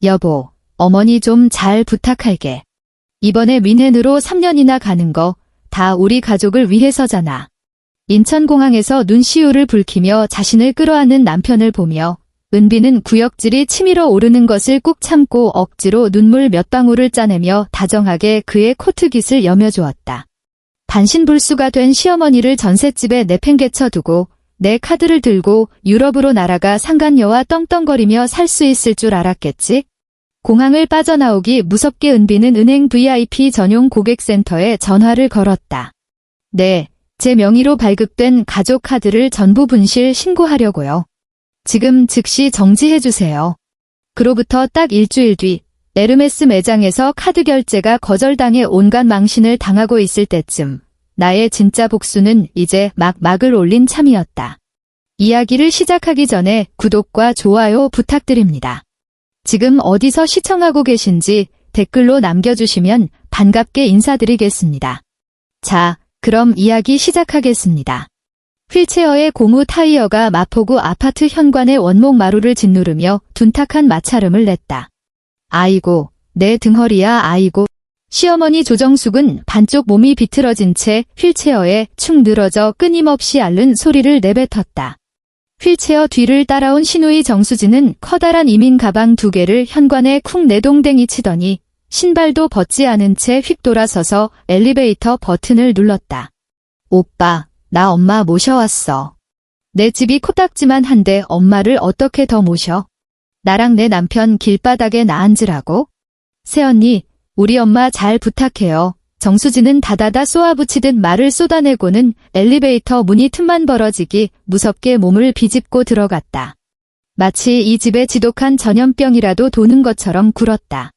여보, 어머니 좀 잘 부탁할게. 이번에 민hen으로 3년이나 가는 거 다 우리 가족을 위해서잖아. 인천공항에서 눈시울을 붉히며 자신을 끌어안는 남편을 보며 은비는 구역질이 치밀어 오르는 것을 꾹 참고 억지로 눈물 몇 방울을 짜내며 다정하게 그의 코트깃을 여며주었다. 반신불수가 된 시어머니를 전셋집에 내팽개쳐두고 내 카드를 들고 유럽으로 날아가 상간녀와 떵떵거리며 살 수 있을 줄 알았겠지? 공항을 빠져나오기 무섭게 은비는 은행 VIP 전용 고객센터에 전화를 걸었다. 네, 제 명의로 발급된 가족 카드를 전부 분실 신고하려고요. 지금 즉시 정지해주세요. 그로부터 딱 일주일 뒤 에르메스 매장에서 카드 결제가 거절당해 온갖 망신을 당하고 있을 때쯤 나의 진짜 복수는 이제 막을 올린 참이었다. 이야기를 시작하기 전에 구독과 좋아요 부탁드립니다. 지금 어디서 시청하고 계신지 댓글로 남겨주시면 반갑게 인사드리겠습니다. 자, 그럼 이야기 시작하겠습니다. 휠체어의 고무 타이어가 마포구 아파트 현관의 원목 마루를 짓누르며 둔탁한 마찰음을 냈다. 아이고, 내 등허리야 아이고. 시어머니 조정숙은 반쪽 몸이 비틀어진 채 휠체어에 축 늘어져 끊임없이 앓는 소리를 내뱉었다. 휠체어 뒤를 따라온 시누이 정수진은 커다란 이민 가방 2개를 현관에 쿵 내동댕이 치더니 신발도 벗지 않은 채 휙 돌아서서 엘리베이터 버튼을 눌렀다. 오빠, 나 엄마 모셔왔어. 내 집이 코딱지만 한데 엄마를 어떻게 더 모셔? 나랑 내 남편 길바닥에 나앉으라고? 새언니, 우리 엄마 잘 부탁해요. 정수진은 다다다 쏘아붙이듯 말을 쏟아내고는 엘리베이터 문이 틈만 벌어지기 무섭게 몸을 비집고 들어갔다. 마치 이 집에 지독한 전염병이라도 도는 것처럼 굴었다.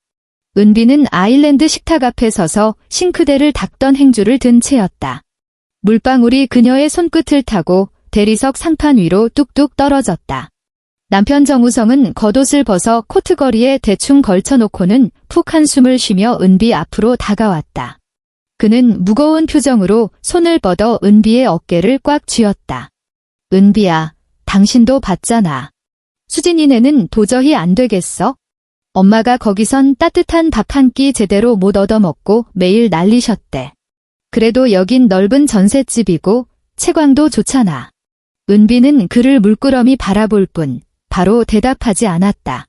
은비는 아일랜드 식탁 앞에 서서 싱크대를 닦던 행주를 든 채였다. 물방울이 그녀의 손끝을 타고 대리석 상판 위로 뚝뚝 떨어졌다. 남편 정우성은 겉옷을 벗어 코트걸이에 대충 걸쳐놓고는 푹 한숨을 쉬며 은비 앞으로 다가왔다. 그는 무거운 표정으로 손을 뻗어 은비의 어깨를 꽉 쥐었다. 은비야, 당신도 봤잖아. 수진이네는 도저히 안 되겠어? 엄마가 거기선 따뜻한 밥 한 끼 제대로 못 얻어먹고 매일 난리셨대. 그래도 여긴 넓은 전셋집이고 채광도 좋잖아. 은비는 그를 물끄러미 바라볼 뿐 바로 대답하지 않았다.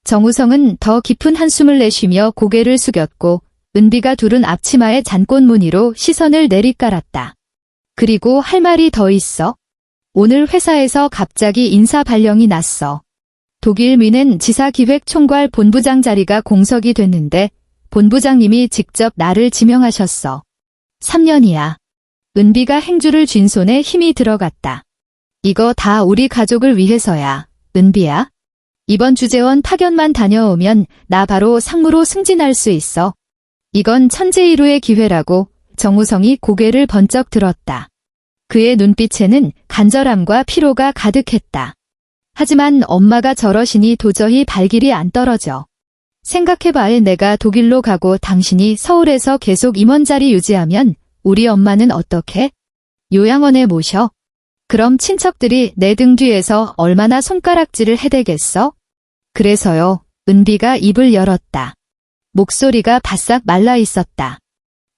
정우성은 더 깊은 한숨을 내쉬며 고개를 숙였고 은비가 두른 앞치마의 잔꽃 무늬로 시선을 내리깔았다. 그리고 할 말이 더 있어? 오늘 회사에서 갑자기 인사 발령이 났어. 독일 뮌헨 지사기획총괄 본부장 자리가 공석이 됐는데 본부장님이 직접 나를 지명하셨어. 3년이야. 은비가 행주를 쥔 손에 힘이 들어갔다. 이거 다 우리 가족을 위해서야, 은비야. 이번 주재원 파견만 다녀오면 나 바로 상무로 승진할 수 있어. 이건 천재일우의 기회라고. 정우성이 고개를 번쩍 들었다. 그의 눈빛에는 간절함과 피로가 가득했다. 하지만 엄마가 저러시니 도저히 발길이 안 떨어져. 생각해봐야 내가 독일로 가고 당신이 서울에서 계속 임원 자리 유지하면 우리 엄마는 어떻게? 요양원에 모셔? 그럼 친척들이 내 등 뒤에서 얼마나 손가락질을 해대겠어? 그래서요. 은비가 입을 열었다. 목소리가 바싹 말라 있었다.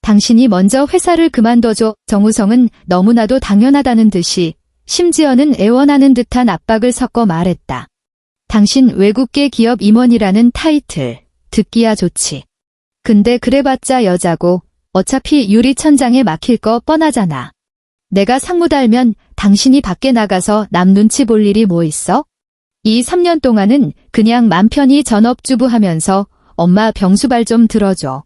당신이 먼저 회사를 그만둬줘. 정우성은 너무나도 당연하다는 듯이 심지어는 애원하는 듯한 압박을 섞어 말했다. 당신 외국계 기업 임원이라는 타이틀, 듣기야 좋지. 근데 그래봤자 여자고 어차피 유리천장에 막힐 거 뻔하잖아. 내가 상무 달면 당신이 밖에 나가서 남 눈치 볼 일이 뭐 있어? 이 3년 동안은 그냥 맘 편히 전업주부하면서 엄마 병수발 좀 들어줘.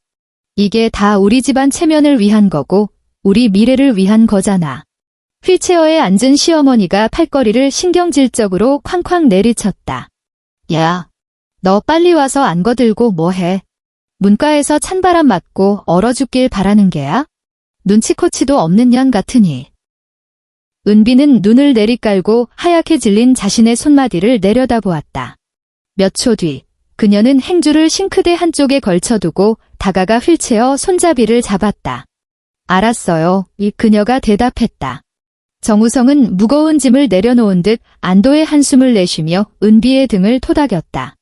이게 다 우리 집안 체면을 위한 거고 우리 미래를 위한 거잖아. 휠체어에 앉은 시어머니가 팔걸이를 신경질적으로 쾅쾅 내리쳤다. 야, 너 빨리 와서 안거 들고 뭐해? 문과에서 찬바람 맞고 얼어 죽길 바라는 게야? 눈치코치도 없는 년 같으니. 은비는 눈을 내리깔고 하얗게 질린 자신의 손마디를 내려다보았다. 몇 초 뒤 그녀는 행주를 싱크대 한쪽에 걸쳐두고 다가가 휠체어 손잡이를 잡았다. 알았어요. 이 그녀가 대답했다. 정우성은 무거운 짐을 내려놓은 듯 안도의 한숨을 내쉬며 은비의 등을 토닥였다.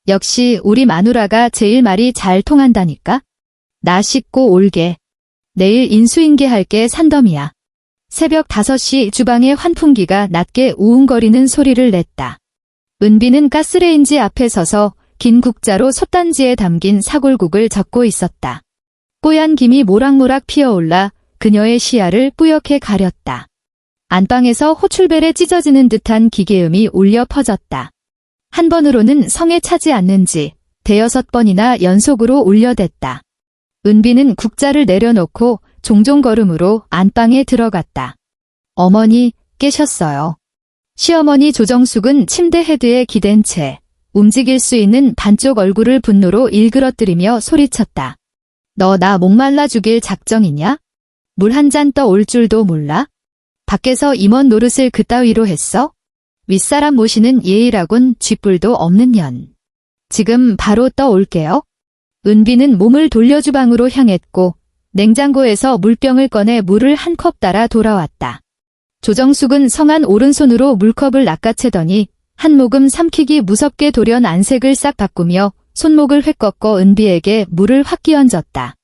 역시 우리 마누라가 제일 말이 잘 통한다니까? 나 씻고 올게. 내일 인수인계할게 산더미야. 새벽 5시 주방에 환풍기가 낮게 우웅거리는 소리를 냈다. 은비는 가스레인지 앞에 서서 긴 국자로 솥단지에 담긴 사골국을 젓고 있었다. 뽀얀 김이 모락모락 피어올라 그녀의 시야를 뿌옇게 가렸다. 안방에서 호출벨에 찢어지는 듯한 기계음이 울려 퍼졌다. 한 번으로는 성에 차지 않는지 5-6번이나 연속으로 울려댔다. 은비는 국자를 내려놓고 종종 걸음으로 안방에 들어갔다. 어머니, 깨셨어요. 시어머니 조정숙은 침대 헤드에 기댄 채 움직일 수 있는 반쪽 얼굴을 분노로 일그러뜨리며 소리쳤다. 너 나 목말라 죽일 작정이냐? 물 한 잔 떠올 줄도 몰라? 밖에서 임원 노릇을 그따위로 했어? 윗사람 모시는 예의라곤 쥐뿔도 없는 년. 지금 바로 떠올게요. 은비는 몸을 돌려 주방으로 향했고 냉장고에서 물병을 꺼내 물을 한 컵 따라 돌아왔다. 조정숙은 성한 오른손으로 물컵을 낚아채더니 한 모금 삼키기 무섭게 돌연 안색을 싹 바꾸며 손목을 획 꺾어 은비에게 물을 확 끼얹었다.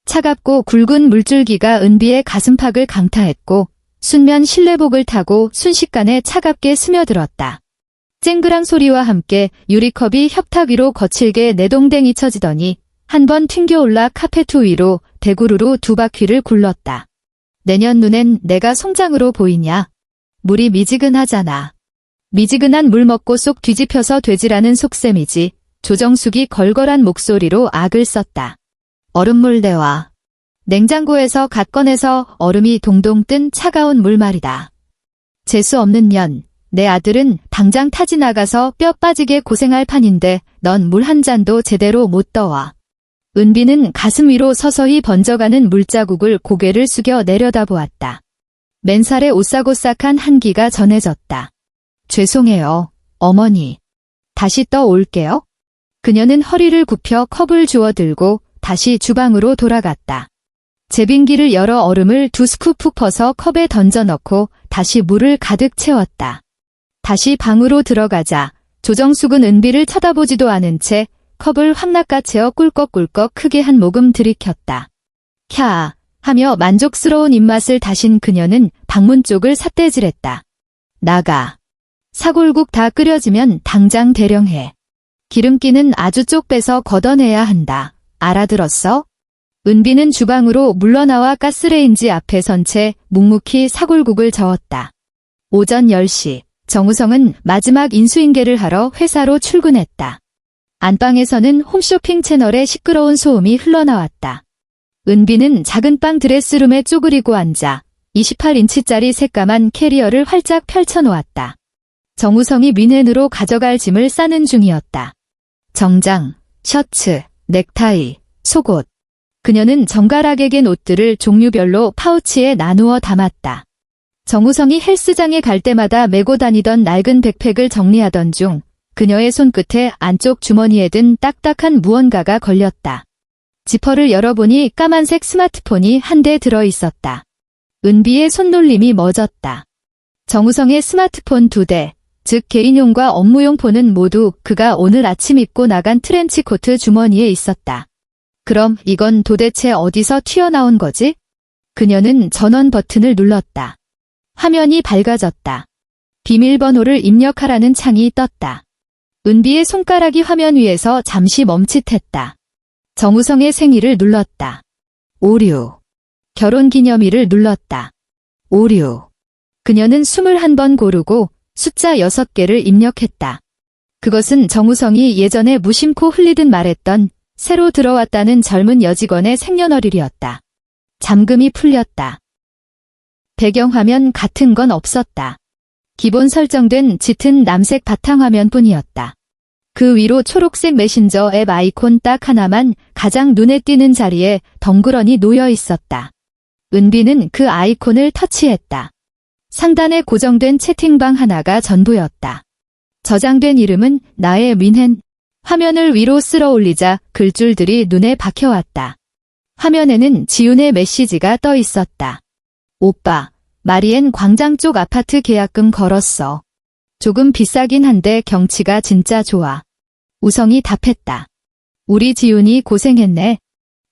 차갑고 굵은 물줄기가 은비의 가슴팍을 강타했고 순면 실내복을 타고 순식간에 차갑게 스며들었다. 쨍그랑 소리와 함께 유리컵이 협탁 위로 거칠게 내동댕이 쳐지더니 한 번 튕겨올라 카페트 위로 대구르로 2바퀴를 굴렀다. 내년 눈엔 내가 송장으로 보이냐? 물이 미지근하잖아. 미지근한 물 먹고 쏙 뒤집혀서 되지라는 속셈이지. 조정숙이 걸걸한 목소리로 악을 썼다. 얼음물 내와. 냉장고에서 갓 꺼내서 얼음이 동동 뜬 차가운 물 말이다. 재수 없는 년, 내 아들은 당장 타지 나가서 뼈 빠지게 고생할 판인데 넌 물 한 잔도 제대로 못 떠와. 은비는 가슴 위로 서서히 번져가는 물자국을 고개를 숙여 내려다보았다. 맨살에 오싹오싹한 한기가 전해졌다. 죄송해요, 어머니. 다시 떠올게요. 그녀는 허리를 굽혀 컵을 주워들고 다시 주방으로 돌아갔다. 제빙기를 열어 얼음을 2스쿱 푹 퍼서 컵에 던져 넣고 다시 물을 가득 채웠다. 다시 방으로 들어가자 조정숙은 은비를 쳐다보지도 않은 채 컵을 확 낚아채어 꿀꺽꿀꺽 크게 한 모금 들이켰다. 캬 하며 만족스러운 입맛을 다신 그녀는 방문 쪽을 삿대질했다. 나가. 사골국 다 끓여지면 당장 대령해. 기름기는 아주 쪽 빼서 걷어내야 한다. 알아들었어? 은비는 주방으로 물러나와 가스레인지 앞에 선 채 묵묵히 사골국을 저었다. 오전 10시 정우성은 마지막 인수인계를 하러 회사로 출근했다. 안방에서는 홈쇼핑 채널의 시끄러운 소음이 흘러나왔다. 은비는 작은 방 드레스룸에 쪼그리고 앉아 28인치짜리 새까만 캐리어를 활짝 펼쳐놓았다. 정우성이 민헨으로 가져갈 짐을 싸는 중이었다. 정장, 셔츠, 넥타이, 속옷. 그녀는 정갈하게 갠 옷들을 종류별로 파우치에 나누어 담았다. 정우성이 헬스장에 갈 때마다 메고 다니던 낡은 백팩을 정리하던 중 그녀의 손끝에 안쪽 주머니에 든 딱딱한 무언가가 걸렸다. 지퍼를 열어보니 까만색 스마트폰이 한 대 들어있었다. 은비의 손놀림이 멎었다. 정우성의 스마트폰 2대, 즉 개인용과 업무용 폰은 모두 그가 오늘 아침 입고 나간 트렌치코트 주머니에 있었다. 그럼 이건 도대체 어디서 튀어나온 거지? 그녀는 전원 버튼을 눌렀다. 화면이 밝아졌다. 비밀번호를 입력하라는 창이 떴다. 은비의 손가락이 화면 위에서 잠시 멈칫했다. 정우성의 생일을 눌렀다. 오류. 결혼기념일을 눌렀다. 오류. 그녀는 21번 고르고 숫자 6개를 입력했다. 그것은 정우성이 예전에 무심코 흘리듯 말했던 새로 들어왔다는 젊은 여직원의 생년월일이었다. 잠금이 풀렸다. 배경화면 같은 건 없었다. 기본 설정된 짙은 남색 바탕화면뿐이었다. 그 위로 초록색 메신저 앱 아이콘 딱 하나만 가장 눈에 띄는 자리에 덩그러니 놓여 있었다. 은비는 그 아이콘을 터치했다. 상단에 고정된 채팅방 하나가 전부였다. 저장된 이름은 나의 민헨. 화면을 위로 쓸어 올리자 글줄들이 눈에 박혀왔다. 화면에는 지훈의 메시지가 떠 있었다. 오빠, 마리엔 광장 쪽 아파트 계약금 걸었어. 조금 비싸긴 한데 경치가 진짜 좋아. 우성이 답했다. 우리 지훈이 고생했네.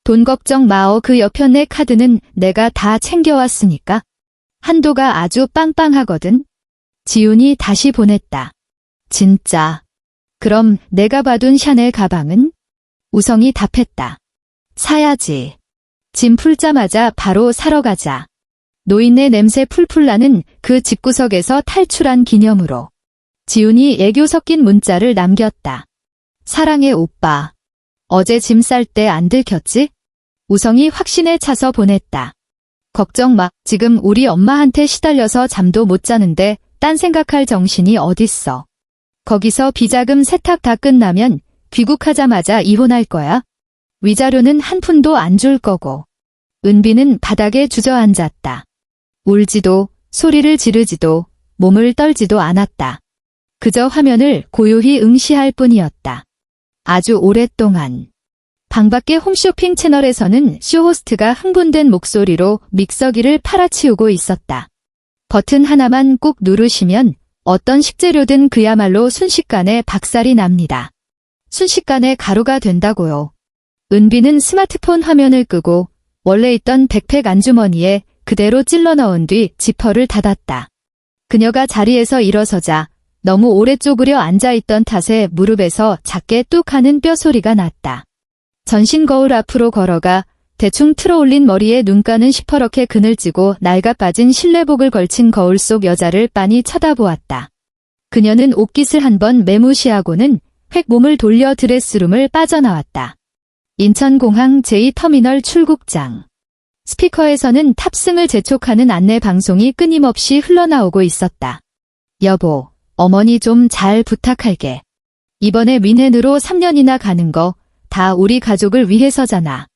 돈 걱정 마어. 그 여편네 카드는 내가 다 챙겨왔으니까. 한도가 아주 빵빵하거든. 지훈이 다시 보냈다. 진짜. 그럼 내가 봐둔 샤넬 가방은? 우성이 답했다. 사야지. 짐 풀자마자 바로 사러 가자. 노인네 냄새 풀풀 나는 그 집구석에서 탈출한 기념으로. 지훈이 애교 섞인 문자를 남겼다. 사랑해 오빠. 어제 짐 쌀 때 안 들켰지? 우성이 확신에 차서 보냈다. 걱정 마. 지금 우리 엄마한테 시달려서 잠도 못 자는데 딴 생각할 정신이 어딨어. 거기서 비자금 세탁 다 끝나면 귀국하자마자 이혼할 거야. 위자료는 한 푼도 안 줄 거고. 은비는 바닥에 주저앉았다. 울지도 소리를 지르지도 몸을 떨지도 않았다. 그저 화면을 고요히 응시할 뿐이었다. 아주 오랫동안. 방밖의 홈쇼핑 채널에서는 쇼호스트가 흥분된 목소리로 믹서기를 팔아치우고 있었다. 버튼 하나만 꾹 누르시면 어떤 식재료든 그야말로 순식간에 박살이 납니다. 순식간에 가루가 된다고요. 은비는 스마트폰 화면을 끄고 원래 있던 백팩 안주머니에 그대로 찔러 넣은 뒤 지퍼를 닫았다. 그녀가 자리에서 일어서자 너무 오래 쪼그려 앉아있던 탓에 무릎에서 작게 뚝 하는 뼈소리가 났다. 전신 거울 앞으로 걸어가 대충 틀어올린 머리에 눈가는 시퍼렇게 그늘지고 낡아 빠진 실내복을 걸친 거울 속 여자를 빤히 쳐다보았다. 그녀는 옷깃을 한번 매무시하고는 획 몸을 돌려 드레스룸을 빠져나왔다. 인천공항 제2터미널 출국장. 스피커에서는 탑승을 재촉하는 안내 방송이 끊임없이 흘러나오고 있었다. 여보, 어머니 좀 잘 부탁할게. 이번에 윈헨으로 3년이나 가는 거 다 우리 가족을 위해서잖아.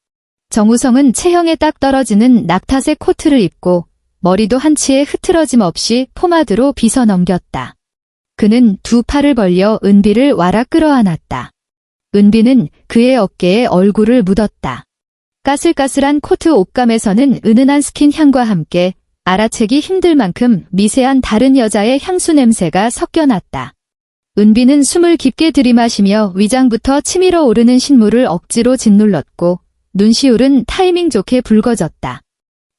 정우성은 체형에 딱 떨어지는 낙타색 코트를 입고 머리도 한치의 흐트러짐 없이 포마드로 빗어 넘겼다. 그는 두 팔을 벌려 은비를 와라 끌어안았다. 은비는 그의 어깨에 얼굴을 묻었다. 까슬까슬한 코트 옷감에서는 은은한 스킨 향과 함께 알아채기 힘들 만큼 미세한 다른 여자의 향수 냄새가 섞여났다. 은비는 숨을 깊게 들이마시며 위장부터 치밀어 오르는 신물을 억지로 짓눌렀고 눈시울은 타이밍 좋게 붉어졌다.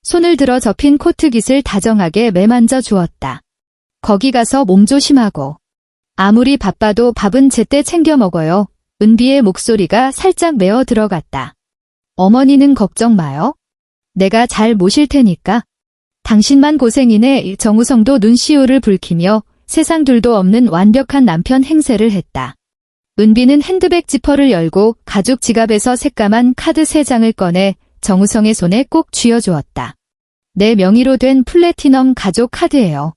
손을 들어 접힌 코트깃을 다정하게 매만져 주었다. 거기 가서 몸조심하고. 아무리 바빠도 밥은 제때 챙겨 먹어요. 은비의 목소리가 살짝 메어 들어갔다. 어머니는 걱정 마요. 내가 잘 모실 테니까. 당신만 고생이네. 정우성도 눈시울을 붉히며 세상 둘도 없는 완벽한 남편 행세를 했다. 은비는 핸드백 지퍼를 열고 가죽 지갑에서 새까만 카드 3장을 꺼내 정우성의 손에 꼭 쥐어주었다. 내 명의로 된 플래티넘 가족 카드예요.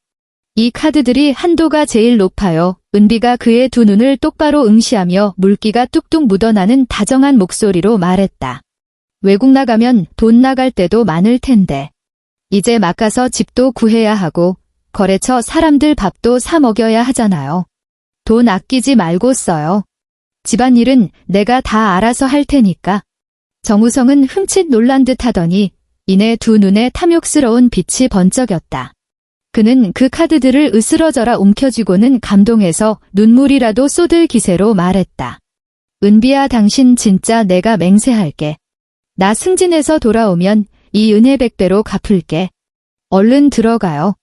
이 카드들이 한도가 제일 높아요. 은비가 그의 두 눈을 똑바로 응시하며 물기가 뚝뚝 묻어나는 다정한 목소리로 말했다. 외국 나가면 돈 나갈 때도 많을 텐데. 이제 막 가서 집도 구해야 하고 거래처 사람들 밥도 사 먹여야 하잖아요. 돈 아끼지 말고 써요. 집안일은 내가 다 알아서 할 테니까. 정우성은 흠칫 놀란 듯 하더니 이내 두 눈에 탐욕스러운 빛이 번쩍였다. 그는 그 카드들을 으스러져라 움켜쥐고는 감동해서 눈물이라도 쏟을 기세로 말했다. 은비야, 당신 진짜 내가 맹세할게. 나 승진해서 돌아오면 이 은혜 100배로 갚을게. 얼른 들어가요.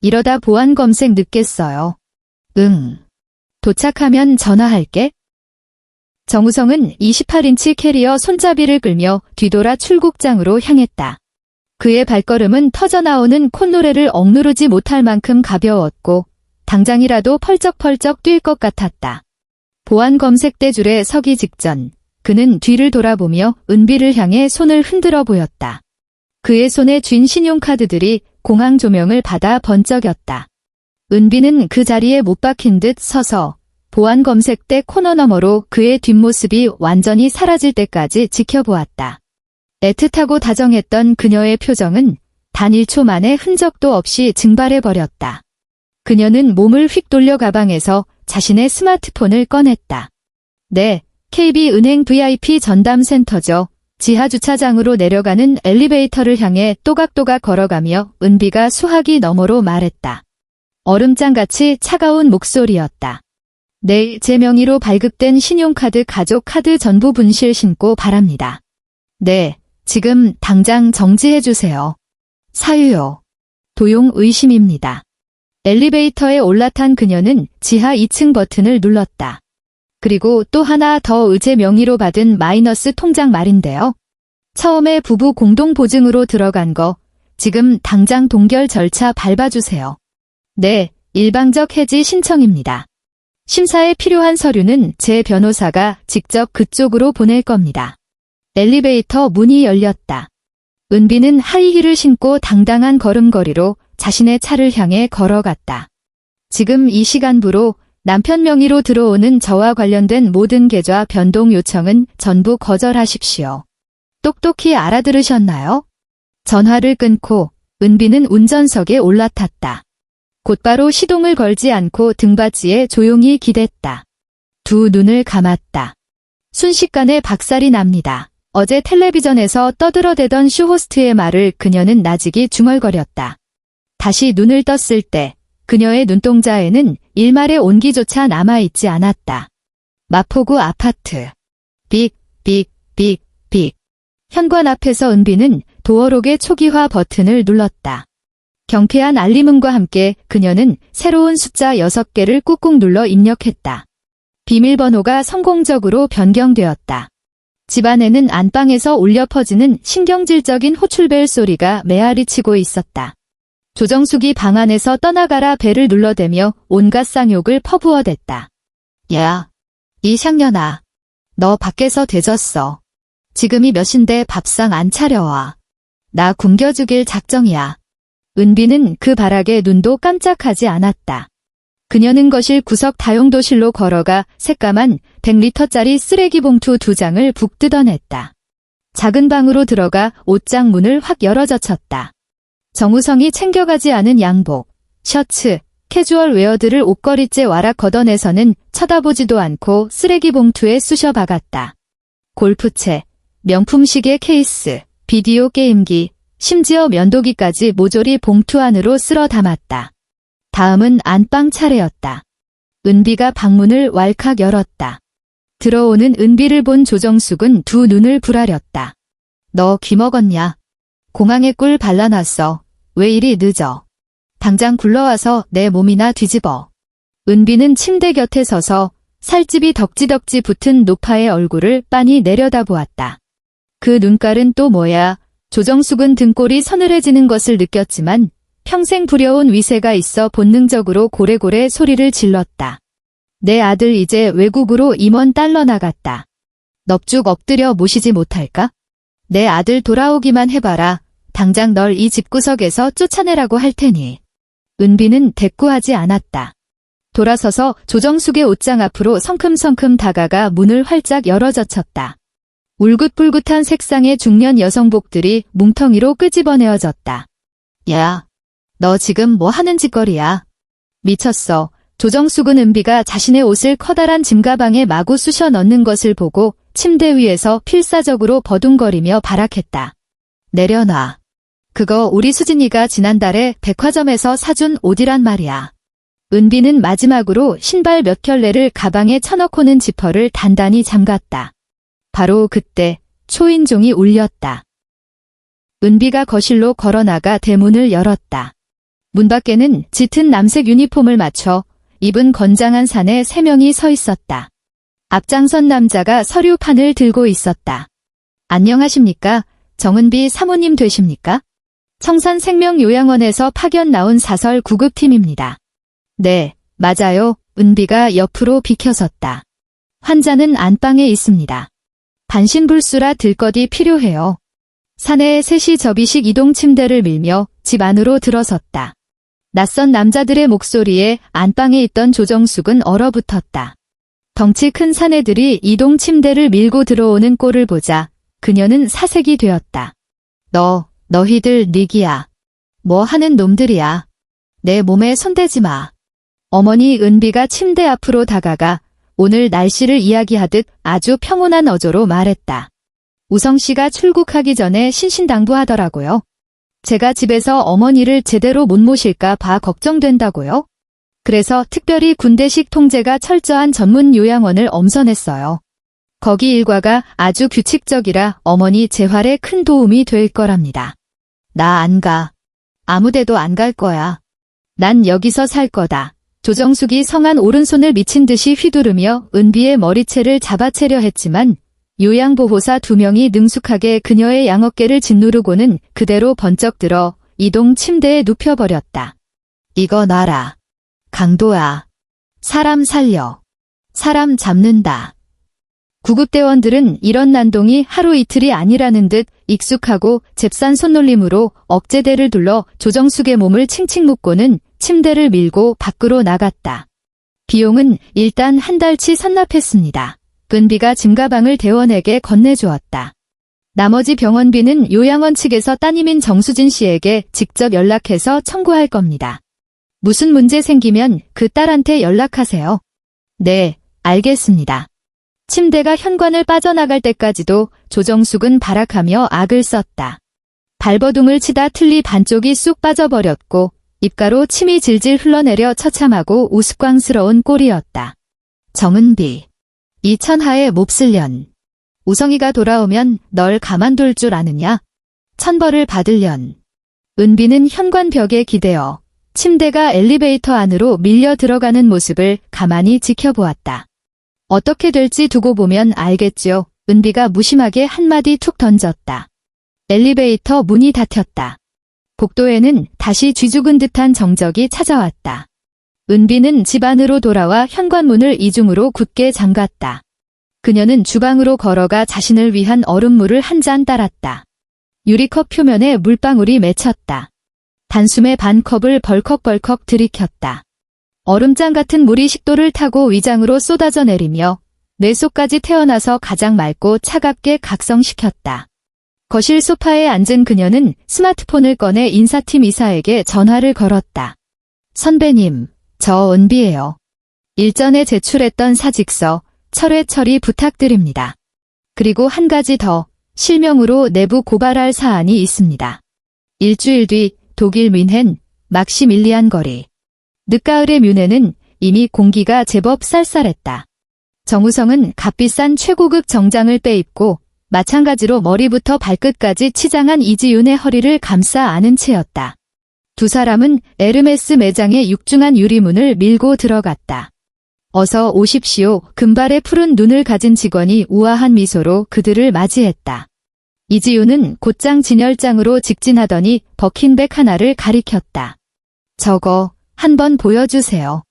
이러다 보안 검색 늦겠어요. 응. 도착하면 전화할게. 정우성은 28인치 캐리어 손잡이를 끌며 뒤돌아 출국장으로 향했다. 그의 발걸음은 터져나오는 콧노래를 억누르지 못할 만큼 가벼웠고 당장이라도 펄쩍펄쩍 뛸 것 같았다. 보안 검색대 줄에 서기 직전 그는 뒤를 돌아보며 은비를 향해 손을 흔들어 보였다. 그의 손에 쥔 신용카드들이 공항 조명을 받아 번쩍였다. 은비는 그 자리에 못 박힌 듯 서서 보안 검색대 코너 너머로 그의 뒷모습이 완전히 사라질 때까지 지켜보았다. 애틋하고 다정했던 그녀의 표정은 단 1초 만에 흔적도 없이 증발해버렸다. 그녀는 몸을 휙 돌려 가방에서 자신의 스마트폰을 꺼냈다. 네, KB은행 VIP 전담센터죠. 지하 주차장으로 내려가는 엘리베이터를 향해 또각또각 걸어가며 은비가 수화기 너머로 말했다. 얼음장같이 차가운 목소리였다. 내일 제 명의로 발급된 신용카드 가족 카드 전부 분실 신고 바랍니다. 네, 지금 당장 정지해주세요. 사유요. 도용 의심입니다. 엘리베이터에 올라탄 그녀는 지하 2층 버튼을 눌렀다. 그리고 또 하나 더 제 명의로 받은 마이너스 통장 말인데요. 처음에 부부 공동보증으로 들어간 거 지금 당장 동결 절차 밟아주세요. 네, 일방적 해지 신청입니다. 심사에 필요한 서류는 제 변호사가 직접 그쪽으로 보낼 겁니다. 엘리베이터 문이 열렸다. 은비는 하이힐을 신고 당당한 걸음걸이로 자신의 차를 향해 걸어갔다. 지금 이 시간부로 남편 명의로 들어오는 저와 관련된 모든 계좌 변동 요청은 전부 거절하십시오. 똑똑히 알아들으셨나요? 전화를 끊고 은비는 운전석에 올라탔다. 곧바로 시동을 걸지 않고 등받이에 조용히 기댔다. 두 눈을 감았다. 순식간에 박살이 납니다. 어제 텔레비전에서 떠들어대던 쇼호스트의 말을 그녀는 나직이 중얼거렸다. 다시 눈을 떴을 때 그녀의 눈동자에는 일말의 온기조차 남아있지 않았다. 마포구 아파트. 삑, 삑, 삑, 삑. 현관 앞에서 은비는 도어록의 초기화 버튼을 눌렀다. 경쾌한 알림음과 함께 그녀는 새로운 숫자 6개를 꾹꾹 눌러 입력했다. 비밀번호가 성공적으로 변경되었다. 집안에는 안방에서 울려 퍼지는 신경질적인 호출벨 소리가 메아리치고 있었다. 조정숙이 방 안에서 떠나가라 벨을 눌러대며 온갖 쌍욕을 퍼부어댔다. 야, 이 샹년아, 너 밖에서 되졌어. 지금이 몇 시인데 밥상 안 차려와. 나 굶겨주길 작정이야. 은비는 그 발악에 눈도 깜짝하지 않았다. 그녀는 거실 구석 다용도실로 걸어가 새까만 100리터짜리 쓰레기 봉투 2장을 북 뜯어냈다. 작은 방으로 들어가 옷장 문을 확 열어젖혔다. 정우성이 챙겨가지 않은 양복, 셔츠, 캐주얼 웨어들을 옷걸이째 와락 걷어내서는 쳐다보지도 않고 쓰레기 봉투에 쑤셔 박았다. 골프채, 명품 시계 케이스, 비디오 게임기, 심지어 면도기까지 모조리 봉투 안으로 쓸어 담았다. 다음은 안방 차례였다. 은비가 방문을 왈칵 열었다. 들어오는 은비를 본 조정숙은 두 눈을 부라렸다. 너 귀 먹었냐? 공항에 꿀 발라놨어. 왜 이리 늦어? 당장 굴러와서 내 몸이나 뒤집어. 은비는 침대 곁에 서서 살집이 덕지덕지 붙은 노파의 얼굴을 빤히 내려다보았다. 그 눈깔은 또 뭐야? 조정숙은 등골이 서늘해지는 것을 느꼈지만 평생 부려온 위세가 있어 본능적으로 고래고래 소리를 질렀다. 내 아들 이제 외국으로 임원 딸러 나갔다. 넙죽 엎드려 모시지 못할까? 내 아들 돌아오기만 해봐라. 당장 널 이 집구석에서 쫓아내라고 할 테니. 은비는 대꾸하지 않았다. 돌아서서 조정숙의 옷장 앞으로 성큼성큼 다가가 문을 활짝 열어젖혔다. 울긋불긋한 색상의 중년 여성복들이 뭉텅이로 끄집어내어졌다. 야, 너 지금 뭐 하는 짓거리야? 미쳤어. 조정숙은 은비가 자신의 옷을 커다란 짐가방에 마구 쑤셔 넣는 것을 보고 침대 위에서 필사적으로 버둥거리며 발악했다. 내려놔. 그거 우리 수진이가 지난달에 백화점에서 사준 옷이란 말이야. 은비는 마지막으로 신발 몇 켤레를 가방에 쳐넣고는 지퍼를 단단히 잠갔다. 바로 그때 초인종이 울렸다. 은비가 거실로 걸어나가 대문을 열었다. 문 밖에는 짙은 남색 유니폼을 맞춰 입은 건장한 사내 3명이 서 있었다. 앞장선 남자가 서류판을 들고 있었다. 안녕하십니까? 정은비 사모님 되십니까? 청산생명요양원에서 파견 나온 사설 구급팀입니다. 네, 맞아요. 은비가 옆으로 비켜섰다. 환자는 안방에 있습니다. 반신불수라 들것이 필요해요. 사내에 셋이 접이식 이동 침대를 밀며 집 안으로 들어섰다. 낯선 남자들의 목소리에 안방에 있던 조정숙은 얼어붙었다. 덩치 큰 사내들이 이동 침대를 밀고 들어오는 꼴을 보자 그녀는 사색이 되었다. 너희들 니기야. 뭐 하는 놈들이야. 내 몸에 손대지 마. 어머니 은비가 침대 앞으로 다가가 오늘 날씨를 이야기하듯 아주 평온한 어조로 말했다. 우성씨가 출국하기 전에 신신당부하더라고요. 제가 집에서 어머니를 제대로 못 모실까 봐 걱정된다고요? 그래서 특별히 군대식 통제가 철저한 전문 요양원을 엄선했어요. 거기 일과가 아주 규칙적이라 어머니 재활에 큰 도움이 될 거랍니다. 나 안 가. 아무데도 안 갈 거야. 난 여기서 살 거다. 조정숙이 성한 오른손을 미친 듯이 휘두르며 은비의 머리채를 잡아채려 했지만 요양보호사 2명이 능숙하게 그녀의 양어깨를 짓누르고는 그대로 번쩍 들어 이동 침대에 눕혀버렸다. 이거 놔라. 강도야. 사람 살려. 사람 잡는다. 구급대원들은 이런 난동이 하루 이틀이 아니라는 듯 익숙하고 잽싼 손놀림으로 억제대를 둘러 조정숙의 몸을 칭칭 묶고는 침대를 밀고 밖으로 나갔다. 비용은 일단 한 달치 선납했습니다. 은비가 짐가방을 대원에게 건네주었다. 나머지 병원비는 요양원 측에서 따님인 정수진 씨에게 직접 연락해서 청구할 겁니다. 무슨 문제 생기면 그 딸한테 연락하세요. 네, 알겠습니다. 침대가 현관을 빠져나갈 때까지도 조정숙은 발악하며 악을 썼다. 발버둥을 치다 틀니 반쪽이 쑥 빠져버렸고 입가로 침이 질질 흘러내려 처참하고 우스꽝스러운 꼴이었다. 정은비. 이 천하의 몹쓸년. 우성이가 돌아오면 널 가만둘 줄 아느냐? 천벌을 받을년. 은비는 현관 벽에 기대어 침대가 엘리베이터 안으로 밀려 들어가는 모습을 가만히 지켜보았다. 어떻게 될지 두고 보면 알겠죠. 은비가 무심하게 한마디 툭 던졌다. 엘리베이터 문이 닫혔다. 복도에는 다시 쥐죽은 듯한 정적이 찾아왔다. 은비는 집 안으로 돌아와 현관문을 이중으로 굳게 잠갔다. 그녀는 주방으로 걸어가 자신을 위한 얼음물을 한 잔 따랐다. 유리컵 표면에 물방울이 맺혔다. 단숨에 반 컵을 벌컥벌컥 들이켰다. 얼음장 같은 물이 식도를 타고 위장으로 쏟아져 내리며 뇌 속까지 태어나서 가장 맑고 차갑게 각성시켰다. 거실 소파에 앉은 그녀는 스마트폰을 꺼내 인사팀 이사에게 전화를 걸었다. 선배님, 저 은비예요. 일전에 제출했던 사직서, 철회 처리 부탁드립니다. 그리고 한 가지 더, 실명으로 내부 고발할 사안이 있습니다. 일주일 뒤 독일 뮌헨, 막시밀리안 거리. 늦가을의 뮌헨은 이미 공기가 제법 쌀쌀했다. 정우성은 값비싼 최고급 정장을 빼입고 마찬가지로 머리부터 발끝까지 치장한 이지윤의 허리를 감싸 안은 채였다. 두 사람은 에르메스 매장의 육중한 유리문을 밀고 들어갔다. 어서 오십시오. 금발의 푸른 눈을 가진 직원이 우아한 미소로 그들을 맞이했다. 이지윤은 곧장 진열장으로 직진하더니 버킨백 하나를 가리켰다. 저거 한번 보여주세요.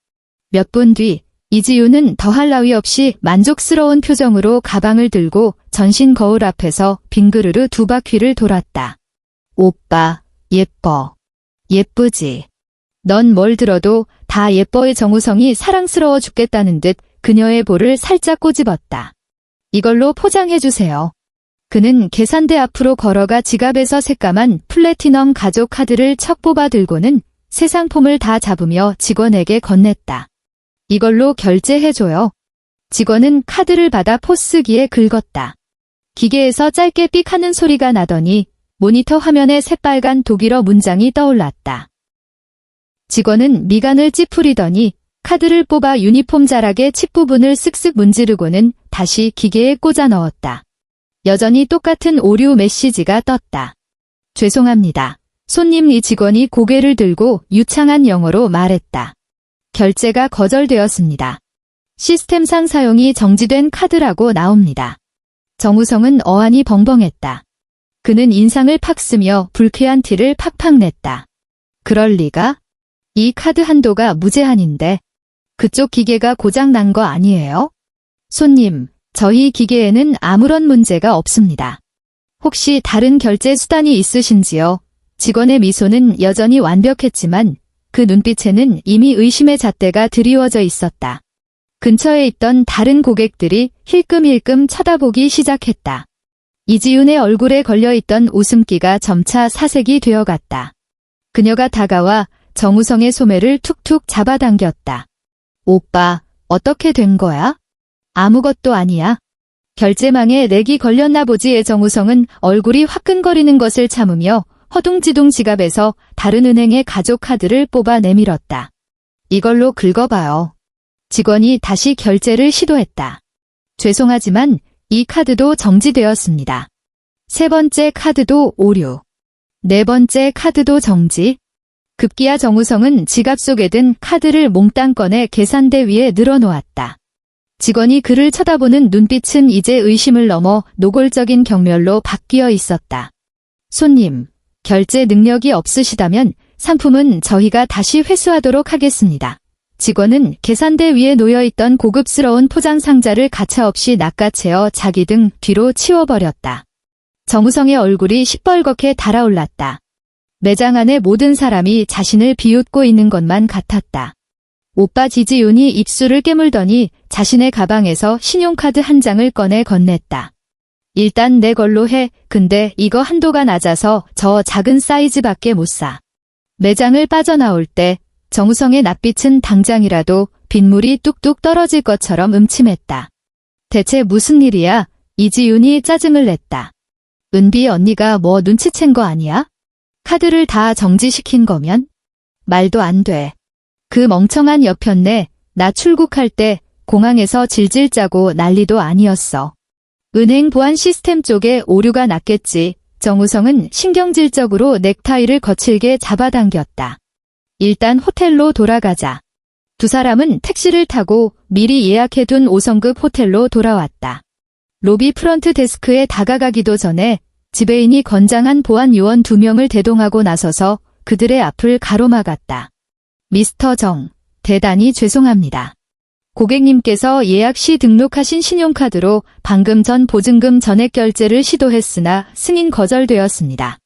몇 분 뒤 이지윤은 더할 나위 없이 만족스러운 표정으로 가방을 들고 전신 거울 앞에서 빙그르르 2바퀴를 돌았다. 오빠, 예뻐. 예쁘지. 넌 뭘 들어도 다 예뻐의 정우성이 사랑스러워 죽겠다는 듯 그녀의 볼을 살짝 꼬집었다. 이걸로 포장해주세요. 그는 계산대 앞으로 걸어가 지갑에서 새까만 플래티넘 가족 카드를 척 뽑아 들고는 새 상품을 다 잡으며 직원에게 건넸다. 이걸로 결제해줘요. 직원은 카드를 받아 포스기에 긁었다. 기계에서 짧게 삑 하는 소리가 나더니 모니터 화면에 새빨간 독일어 문장이 떠올랐다. 직원은 미간을 찌푸리더니 카드를 뽑아 유니폼 자락의 칩 부분을 쓱쓱 문지르고는 다시 기계에 꽂아 넣었다. 여전히 똑같은 오류 메시지가 떴다. 죄송합니다. 손님. 이 직원이 고개를 들고 유창한 영어로 말했다. 결제가 거절되었습니다. 시스템상 사용이 정지된 카드라고 나옵니다. 정우성은 어안이 벙벙했다. 그는 인상을 팍 쓰며 불쾌한 티를 팍팍 냈다. 그럴 리가? 이 카드 한도가 무제한인데 그쪽 기계가 고장 난 거 아니에요? 손님, 저희 기계에는 아무런 문제가 없습니다. 혹시 다른 결제 수단이 있으신지요? 직원의 미소는 여전히 완벽했지만 그 눈빛에는 이미 의심의 잣대가 드리워져 있었다. 근처에 있던 다른 고객들이 힐끔힐끔 쳐다보기 시작했다. 이지윤의 얼굴에 걸려있던 웃음기가 점차 사색이 되어갔다. 그녀가 다가와 정우성의 소매를 툭툭 잡아당겼다. 오빠, 어떻게 된 거야? 아무것도 아니야. 결제망에 렉이 걸렸나 보지의 정우성은 얼굴이 화끈거리는 것을 참으며 허둥지둥 지갑에서 다른 은행의 가족 카드를 뽑아 내밀었다. 이걸로 긁어봐요. 직원이 다시 결제를 시도했다. 죄송하지만 이 카드도 정지되었습니다. 세 번째 카드도 오류. 네 번째 카드도 정지. 급기야 정우성은 지갑 속에 든 카드를 몽땅 꺼내 계산대 위에 늘어놓았다. 직원이 그를 쳐다보는 눈빛은 이제 의심을 넘어 노골적인 경멸로 바뀌어 있었다. 손님, 결제 능력이 없으시다면 상품은 저희가 다시 회수하도록 하겠습니다. 직원은 계산대 위에 놓여있던 고급스러운 포장 상자를 가차없이 낚아채어 자기 등 뒤로 치워버렸다. 정우성의 얼굴이 시뻘겋게 달아올랐다. 매장 안의 모든 사람이 자신을 비웃고 있는 것만 같았다. 오빠 지지윤이 입술을 깨물더니 자신의 가방에서 신용카드 한 장을 꺼내 건넸다. 일단 내 걸로 해. 근데 이거 한도가 낮아서 저 작은 사이즈밖에 못 사. 매장을 빠져나올 때 정우성의 낯빛은 당장이라도 빗물이 뚝뚝 떨어질 것처럼 음침했다. 대체 무슨 일이야? 이지윤이 짜증을 냈다. 은비 언니가 뭐 눈치챈 거 아니야? 카드를 다 정지시킨 거면? 말도 안 돼. 그 멍청한 여편네, 나 출국할 때 공항에서 질질 짜고 난리도 아니었어. 은행 보안 시스템 쪽에 오류가 났겠지. 정우성은 신경질적으로 넥타이를 거칠게 잡아당겼다. 일단 호텔로 돌아가자. 두 사람은 택시를 타고 미리 예약해둔 5성급 호텔로 돌아왔다. 로비 프런트 데스크에 다가가기도 전에 지배인이 건장한 보안 요원 2명을 대동하고 나서서 그들의 앞을 가로막았다. 미스터 정, 대단히 죄송합니다. 고객님께서 예약 시 등록하신 신용카드로 방금 전 보증금 전액 결제를 시도했으나 승인 거절되었습니다.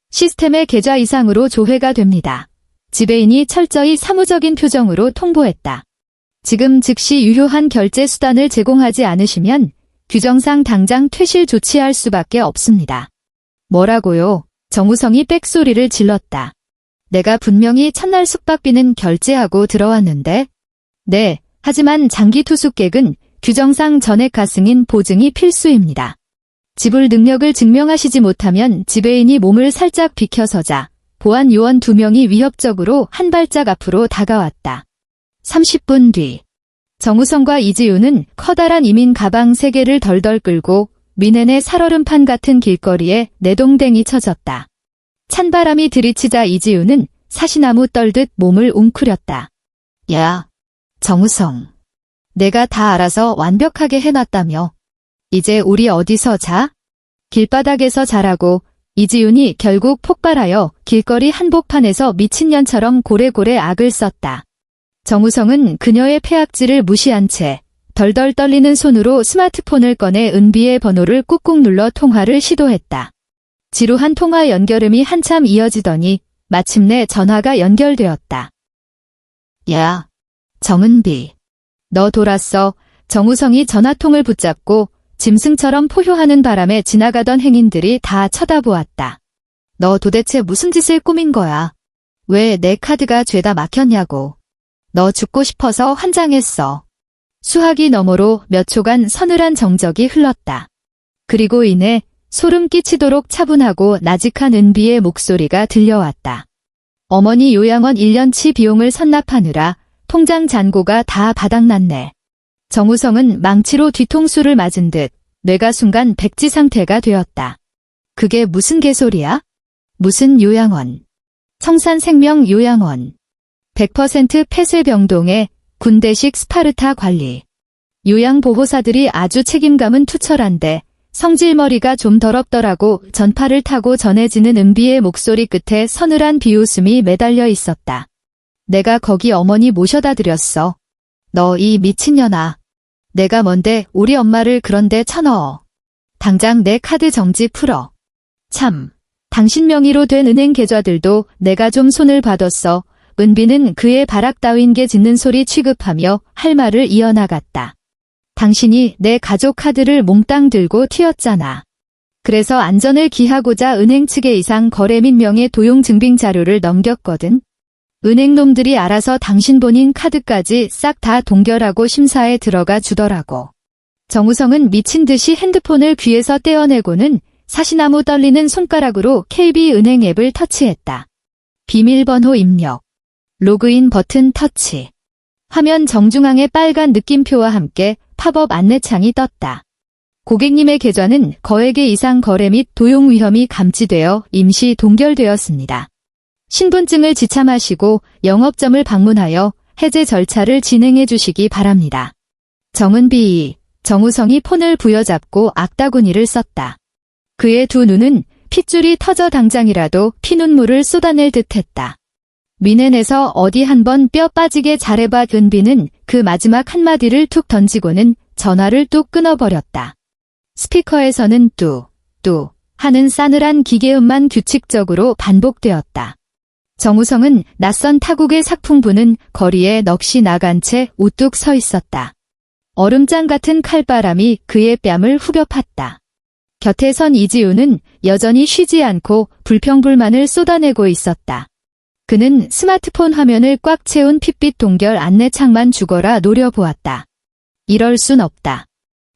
시스템의 계좌 이상으로 조회가 됩니다. 지배인이 철저히 사무적인 표정으로 통보했다. 지금 즉시 유효한 결제 수단을 제공하지 않으시면 규정상 당장 퇴실 조치할 수밖에 없습니다. 뭐라고요? 정우성이 빽소리를 질렀다. 내가 분명히 첫날 숙박비는 결제하고 들어왔는데? 네, 하지만 장기 투숙객은 규정상 전액 가승인 보증이 필수입니다. 지불 능력을 증명하시지 못하면 지배인이 몸을 살짝 비켜서자 보안 요원 2명이 위협적으로 한 발짝 앞으로 다가왔다. 30분 뒤 정우성과 이지윤은 커다란 이민 가방 3개를 덜덜 끌고 미넨의 살얼음판 같은 길거리에 내동댕이 쳐졌다. 찬바람이 들이치자 이지윤은 사시나무 떨듯 몸을 웅크렸다. 야, 정우성. 내가 다 알아서 완벽하게 해놨다며. 이제 우리 어디서 자? 길바닥에서 자라고. 이지윤이 결국 폭발하여 길거리 한복판에서 미친년처럼 고래고래 악을 썼다. 정우성은 그녀의 폐악질을 무시한 채 덜덜 떨리는 손으로 스마트폰을 꺼내 은비의 번호를 꾹꾹 눌러 통화를 시도했다. 지루한 통화 연결음이 한참 이어지더니 마침내 전화가 연결되었다. 야, 정은비. 너 돌았어. 정우성이 전화통을 붙잡고 짐승처럼 포효하는 바람에 지나가던 행인들이 다 쳐다보았다. 너 도대체 무슨 짓을 꾸민 거야? 왜 내 카드가 죄다 막혔냐고. 너 죽고 싶어서 환장했어. 수화기 너머로 몇 초간 서늘한 정적이 흘렀다. 그리고 이내 소름 끼치도록 차분하고 나직한 은비의 목소리가 들려왔다. 어머니 요양원 1년치 비용을 선납하느라 통장 잔고가 다 바닥났네. 정우성은 망치로 뒤통수를 맞은 듯 뇌가 순간 백지 상태가 되었다. 그게 무슨 개소리야? 무슨 요양원? 청산생명 요양원. 100% 폐쇄병동에 군대식 스파르타 관리. 요양보호사들이 아주 책임감은 투철한데 성질머리가 좀 더럽더라고. 전파를 타고 전해지는 은비의 목소리 끝에 서늘한 비웃음이 매달려 있었다. 내가 거기 어머니 모셔다 드렸어. 너 이 미친년아. 내가 뭔데 우리 엄마를 그런데 쳐넣어. 당장 내 카드 정지 풀어. 참, 당신 명의로 된 은행 계좌들도 내가 좀 손을 봐뒀어. 은비는 그의 바락 따윈 게 짖는 소리 취급하며 할 말을 이어나갔다. 당신이 내 가족 카드를 몽땅 들고 튀었잖아. 그래서 안전을 기하고자 은행 측에 이상 거래 및 명의 도용 증빙 자료를 넘겼거든. 은행놈들이 알아서 당신 본인 카드까지 싹 다 동결하고 심사에 들어가 주더라고. 정우성은 미친 듯이 핸드폰을 귀에서 떼어내고는 사시나무 떨리는 손가락으로 KB은행 앱을 터치했다. 비밀번호 입력. 로그인 버튼 터치. 화면 정중앙에 빨간 느낌표와 함께 팝업 안내창이 떴다. 고객님의 계좌는 거액의 이상 거래 및 도용 위험이 감지되어 임시 동결되었습니다. 신분증을 지참하시고 영업점을 방문하여 해제 절차를 진행해 주시기 바랍니다. 정은비, 정우성이 폰을 부여잡고 악다구니를 썼다. 그의 두 눈은 핏줄이 터져 당장이라도 피눈물을 쏟아낼 듯했다. 민엔에서 어디 한번 뼈 빠지게 잘해봐. 은비는 그 마지막 한마디를 툭 던지고는 전화를 뚝 끊어버렸다. 스피커에서는 뚜 하는 싸늘한 기계음만 규칙적으로 반복되었다. 정우성은 낯선 타국의 삭풍 부는 거리에 넋이 나간 채 우뚝 서 있었다. 얼음장 같은 칼바람이 그의 뺨을 후벼 팠다. 곁에 선 이지우는 여전히 쉬지 않고 불평불만을 쏟아내고 있었다. 그는 스마트폰 화면을 꽉 채운 핏빛 동결 안내창만 죽어라 노려보았다. 이럴 순 없다.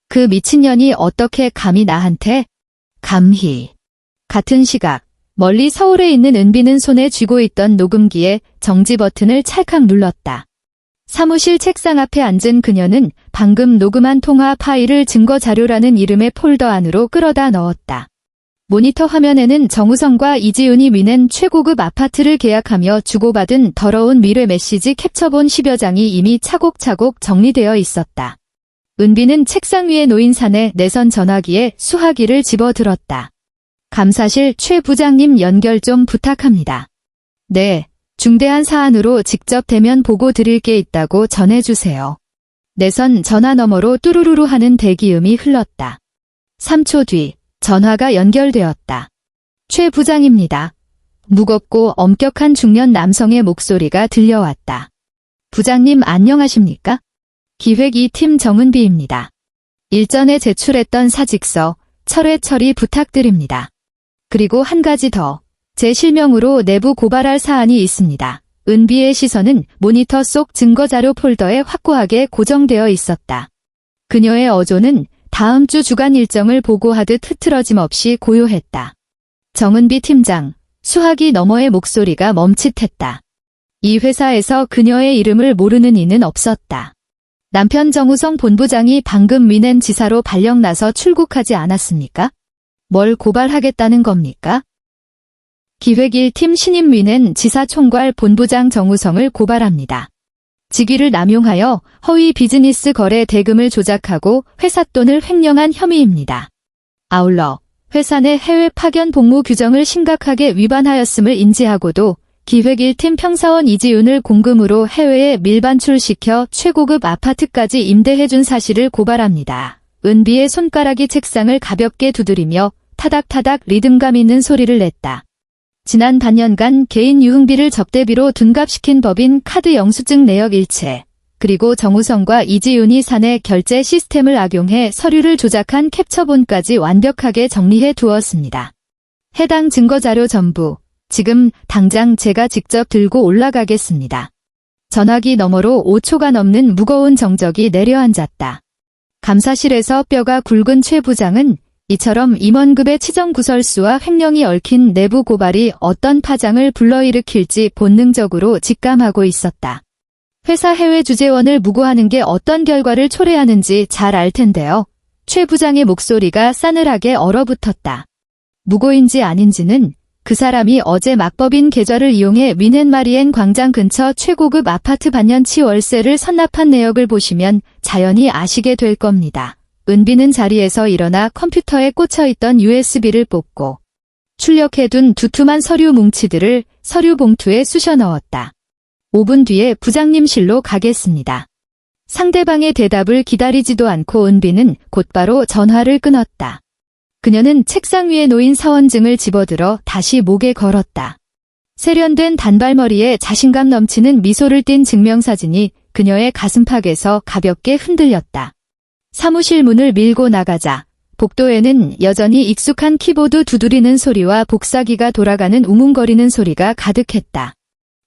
그 미친년이 어떻게 감히 나한테? 감히. 같은 시각, 멀리 서울에 있는 은비는 손에 쥐고 있던 녹음기에 정지 버튼을 찰칵 눌렀다. 사무실 책상 앞에 앉은 그녀는 방금 녹음한 통화 파일을 증거자료라는 이름의 폴더 안으로 끌어다 넣었다. 모니터 화면에는 정우성과 이지훈이 민엔 최고급 아파트를 계약하며 주고받은 더러운 미래 메시지 캡처본 10여 장이 이미 차곡차곡 정리되어 있었다. 은비는 책상 위에 놓인 산에 내선 전화기에 수화기를 집어들었다. 감사실 최 부장님 연결 좀 부탁합니다. 네, 중대한 사안으로 직접 대면 보고 드릴 게 있다고 전해주세요. 내선 전화 너머로 뚜루루루 하는 대기음이 흘렀다. 3초 뒤 전화가 연결되었다. 최 부장입니다. 무겁고 엄격한 중년 남성의 목소리가 들려왔다. 부장님 안녕하십니까? 기획 2팀 정은비입니다. 일전에 제출했던 사직서, 철회 처리 부탁드립니다. 그리고 한 가지 더, 제 실명으로 내부 고발할 사안이 있습니다. 은비의 시선은 모니터 속 증거자료 폴더에 확고하게 고정되어 있었다. 그녀의 어조는 다음 주 주간 일정을 보고하듯 흐트러짐 없이 고요했다. 정은비 팀장, 수화기 너머의 목소리가 멈칫했다. 이 회사에서 그녀의 이름을 모르는 이는 없었다. 남편 정우성 본부장이 방금 민엔 지사로 발령 나서 출국하지 않았습니까? 뭘 고발하겠다는 겁니까? 기획 1팀 신임 민엔 지사 총괄 본부장 정우성을 고발합니다. 직위를 남용하여 허위 비즈니스 거래 대금을 조작하고 회사 돈을 횡령한 혐의입니다. 아울러 회사 내 해외 파견 복무 규정을 심각하게 위반하였음을 인지하고도 기획 1팀 평사원 이지훈을 공금으로 해외에 밀반출시켜 최고급 아파트까지 임대해준 사실을 고발합니다. 은비의 손가락이 책상을 가볍게 두드리며 타닥타닥 리듬감 있는 소리를 냈다. 지난 반년간 개인 유흥비를 접대비로 둔갑시킨 법인 카드 영수증 내역 일체, 그리고 정우성과 이지훈이 사내 결제 시스템을 악용해 서류를 조작한 캡처본까지 완벽하게 정리해 두었습니다. 해당 증거자료 전부 지금 당장 제가 직접 들고 올라가겠습니다. 전화기 너머로 5초가 넘는 무거운 정적이 내려앉았다. 감사실에서 뼈가 굵은 최 부장은 이처럼 임원급의 치정구설수와 횡령이 얽힌 내부 고발이 어떤 파장을 불러일으킬지 본능적으로 직감하고 있었다. 회사 해외 주재원을 무고하는 게 어떤 결과를 초래하는지 잘 알 텐데요. 최 부장의 목소리가 싸늘하게 얼어붙었다. 무고인지 아닌지는 그 사람이 어제 막법인 계좌를 이용해 민헨 마리엔 광장 근처 최고급 아파트 반년치 월세를 선납한 내역을 보시면 자연히 아시게 될 겁니다. 은비는 자리에서 일어나 컴퓨터에 꽂혀있던 USB를 뽑고 출력해둔 두툼한 서류 뭉치들을 서류 봉투에 쑤셔 넣었다. 5분 뒤에 부장님실로 가겠습니다. 상대방의 대답을 기다리지도 않고 은비는 곧바로 전화를 끊었다. 그녀는 책상 위에 놓인 사원증을 집어들어 다시 목에 걸었다. 세련된 단발머리에 자신감 넘치는 미소를 띤 증명사진이 그녀의 가슴팍에서 가볍게 흔들렸다. 사무실 문을 밀고 나가자 복도에는 여전히 익숙한 키보드 두드리는 소리와 복사기가 돌아가는 웅웅거리는 소리가 가득했다.